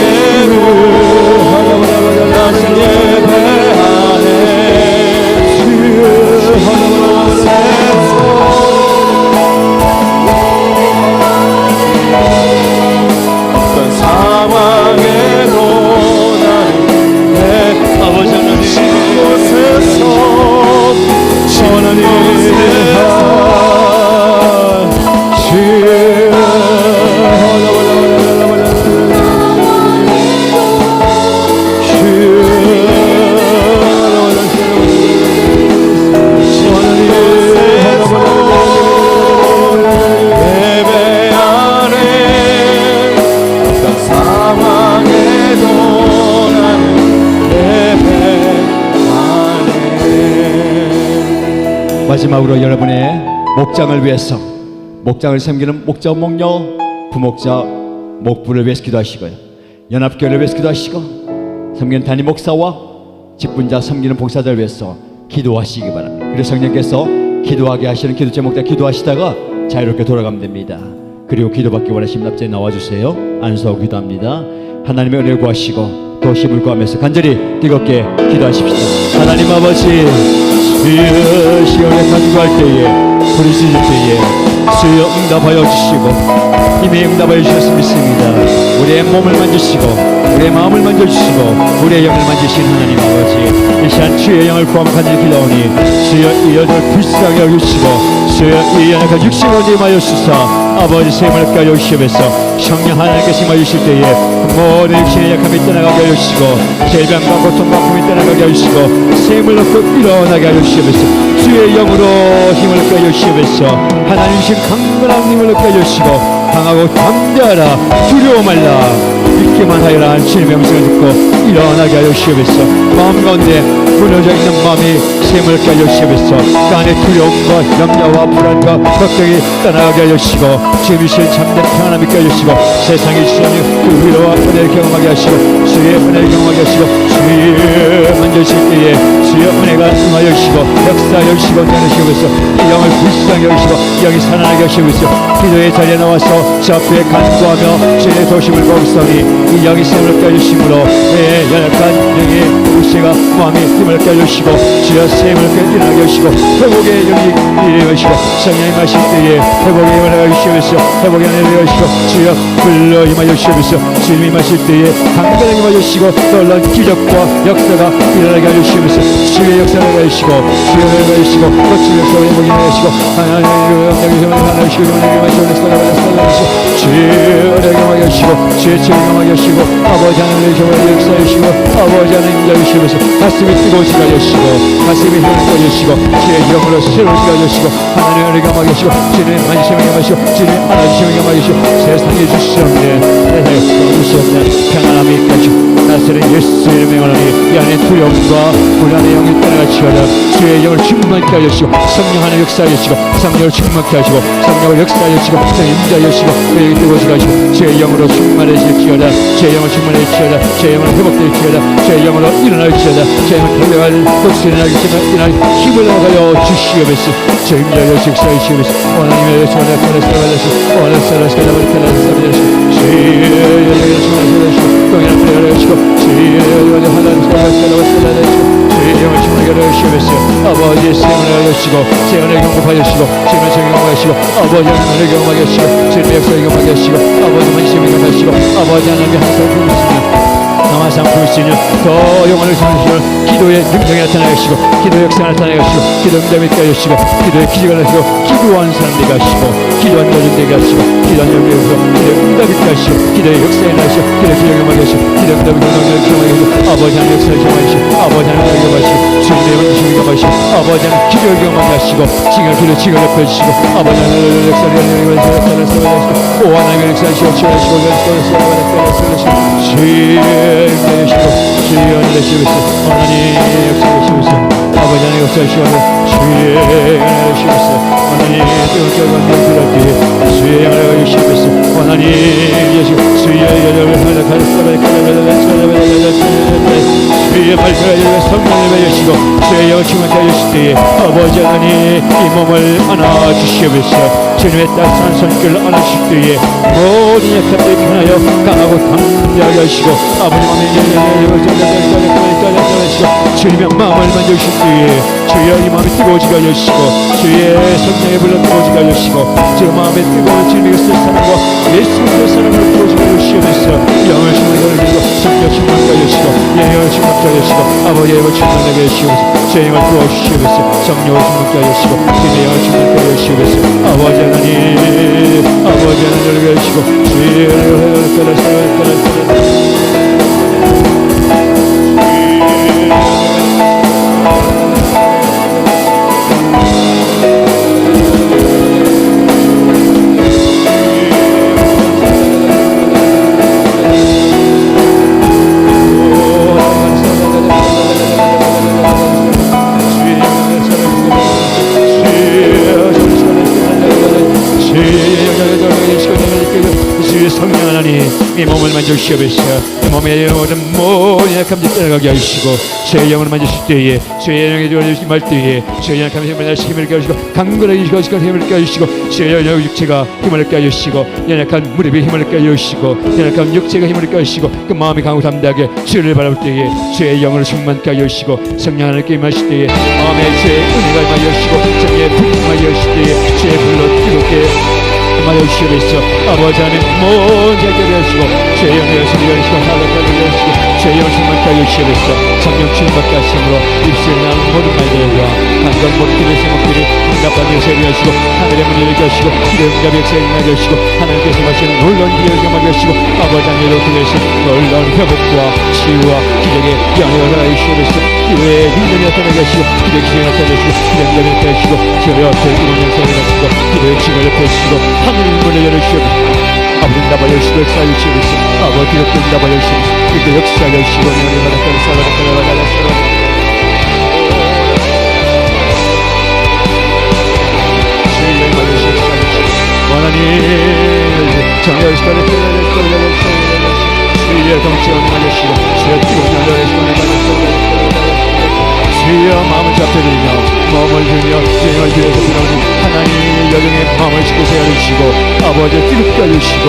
나는 예배하네 어떤 상황에도 나는 아버지 하나님 곳에서 하나님 마지막으로 여러분의 목장을 위해서 목장을 섬기는 목자 목녀 부목자 목부를 위해서 기도하시고요. 연합교회를 위해서 기도하시고 섬기는 담임 목사와 직분자 섬기는 봉사자를 위해서 기도하시기 바랍니다. 그리고 성령께서 기도하게 하시는 기도 제목들 기도하시다가 자유롭게 돌아가면 됩니다. 그리고 기도받기 원하시면 앞자리에 나와주세요. 안수하고 기도합니다. 하나님의 은혜를 구하시고 또 힘을 구하면서 간절히 뜨겁게 기도하십시다. 하나님 아버지 주여 시온에 간구할 때에 부르짖을 때에 주여 응답하여 주시고 힘에 응답하여 주셨으면 믿습니다. 우리의 몸을 만지시고 우리의 마음을 만져주시고 우리의 영을 만지신 하나님 아버지 이 시간 주의 영을 구하며 간절히 기도하오니 주여 이 여자를 불쌍히 여기시고 주여 이 연약한 육신을 임하여 주사 아버지 샘을 가여 주시면서 성령 하나님께서 임하여 주실 때에 모든 육신의 약함이 떠나가게 하여 주시고 질병과 고통과 아픔이 떠나가게 하여 주시고 샘을 얻고 일어나게 하여 주시면서 주의 영으로 힘을 가여 주시면서 하나님 신 강건한 힘을 얻게 하여 주시고 강하고 담대하라 두려워 말라 믿기만 하여라 주님의 음성을 듣고 일어나게 하여 주시면서 마음 가운데 무너져 있는 마음이 샘을 가여 주시면서 그 안에 두려움과 염려와 불안과 걱정이 떠나게 하여 주시고 주님이신 참된 평안함이 있게 하여 주시고 세상의 주님 그 위로와 은혜를 경험하게 하시고 주의 은혜를 경험하게 하시고 주의 만져주실 때에 주의 은혜가 임하여 주시고 역사하여 주시고 내려주시면서 이 영을 불쌍히 여기시고 영이 살아나게 하시면서 기도의 자리에 나와서 저 앞에 간구하며 주의 도심을 거기서니 이 영이 샘을 깨주심으로 내 연약한 영의 무시가 마음의 힘을 깨주시고 주여 샘을 일어나게 하시고 회복의 영이 일어나게 하시고 성령의 마실 때에 회복의 힘을 하게 하시면서 회복의 은혜를 하시고 주여 불러 임하여 주시면서 주님이 마실 때에 강건하게 임하여 주시고 놀라운 기적과 역사가 일어나게 하여 주시면서 주의 역사를 하시고 주의 은혜를 하시고 거친 역사와 회복이 하시고 하나님의 영광의 힘을 하시고 하나님의 마실 역사를 하시고 주의 은혜를 하시고 주의 책임을 하시고 아버지 하나님의 힘을 역사하시고 아버지 하나님 하시면서 가슴이 뜨거워지게 하시고 가슴이 힘을 하시고 주의 영으로 새로워지게 하시고 하나님의 은혜가 하시고 주님의 만심을 하시고 주님의 안아주심을 하시고 세상에 주시옵네 세상에 주시옵네 평안함이 있다주 나서는 예수 이름의 원하니 이 안에 두려움과 불안의 영이 떠나가시거나 주의 영을 충만케 하시고 성령 하나 역사하시고 성령을 충만케 하시고 성령을 역사하시고 성령 임자하시고 영이 뜨거워지게 하시고 주의 영으로 충만해질지어다 주의 영을 충만해질지어다 주의 영으로 회복될지어다 주의 영으로 일어날지어다 주의 영을 돌려갈 것이 일어날 힘을 얻어가여 주시옵소서 주의 임자여 역사하시옵소서 하나님의 손에 손에 살아가시고 오늘 살아가시고 주의 영을 충만하시고 동일한 은혜를 하시고 주의 영을 하나님 살아가시고 주의 영을 충만하게 하시옵소서 아버지의 샘을 하시고 주의 은혜 경고하시고 주의 말씀 경고하시고 아버지 하나님의 경고하게 하시고 주의 역사를 경고하게 하시고 아버지 만심을 경고하시고 아버지 하나님의 항상 부르시며 나와 삼고 있으니 더 영원을 삼으시고 기도의 능력이 나타나시고 기도의 역사가 나타나시고 기도의 응답이 있다시고 기도의 기적을 하시고 기도한 사람 되게 하시고 기도한 여정 되게 하시고 기도한 여정 되게 하시고 기도의 응답이 있게 하시고 기도의 역사에 나시고 기도의 기적을 경험하게 하시고 기도의 응답을 경험하게 하시고 아버지 하나님의 역사를 경험하시고 아버지 하나님의 경험하시고 주님의 원심을 경험하시고 아버지 하나님 기적을 경험하게 하시고 지금 옆에주시고 아버지 하나님의 역사를 경험하시고 오 하나님의 역사를 시원하시고 주의 되시고 주의 은혜 되시면서 하나님 역사하시면서 아버지 하나님 역사하시면서 주의 은혜 되시면서 하나님 뜨겁게 만들어 때 주의 은혜 되시면서 하나님 예수 주의 여정을 하나 주의 말씀을 성령을 주시고 주의 영을 충만케 하실 때에 아버지 하나님 이 몸을 안아주시면서 주님의 따스한 손길을 안아주실 때에 모든 약함들이 편하여 강하고 담대하게 하시고 아버지 마음에 주님의 마음을 만져주실 때에 주의 이 마음이 뜨거워지게 하시고 주의 성령의 불러 뜨거워지게 하시고 주의 마음에 뜨거운 주님의 사랑과 예수 그리스도의 사랑을 뜨거워지게 하시면서 영을 충만하게 하시고 성령 충만하게 하시고 영을 충만하게 하시고 아버지의 영을 충만하게 하시면서 주의 영을 부어주시면서 성령을 충만하게 하시고 주님의 영을 충만하게 하시면서 아버지 하나님 아버지 하나님을 하시고 주의 영을 따라 성령 하나님 이 몸을 만져주시옵소서 이 몸에 모든 약함들 떠나가게 하시고 주의 영을 만지실 때에 주의 영에 임할 때에 주의 약함 힘을 힘을 깨주시고 강건하게 하시고 힘을 깨주시고 주의 육체가 힘을 깨주시고 연약한 무릎에 힘을 깨주시고 연약한 육체가 힘을 깨주시고 그 마음이 강하고 담대하게 주를 바라볼 때에 주의 영을 충만케 하시고 성령 하나님께 임하실 때에 마음에 주의 은혜가 임하시고 성령의 불이 임하실 때에 주의 불로 뜨겁게 임하여 주시옵소서 아버지 하나님 모든 자들을 하시고 주의 영을 하시고 하나님을 하시고 주의 영을 충만케 하여 주시옵소서 성령 충만케 하심으로 입술에 나오는 모든 말들과 강건 모든 기도의 제목들이 응답받는 역사를 하시고 하늘의 문을 열게 하시고 기도의 응답의 역사를 임하게 하시고 하나님께서 마시는 놀라운 기적을 경험하게 하시고 아버지 하나님으로 통해서 놀라운 회복과 치유와 기적의 영향을 하여 주시옵소서 기도의 능력이 나타나게 하시고 기도의 기적이 나타나게 하시고 기도의 응답이 나타나게 하시고 주여 저의 이런 영상을 하시고 기도의 징을 펴시고 하늘의 문을 열어주시옵소서 아버지 응답하여 주시고 역사하여 주시옵소서 아버지 기독교 응답하여 주시옵소서 기도 역사하여 주시고 내가 받았다는 사랑을 하나님 정의의 시간에 주의 정치를 하시고 주의 뜨거운 열을 주여 마음을 잡혀드리며 마음을 주며 주님을 기도해서 들어오니 하나님 여정의 마음을 지키게 해주시고 아버지 뜨겁게 해주시고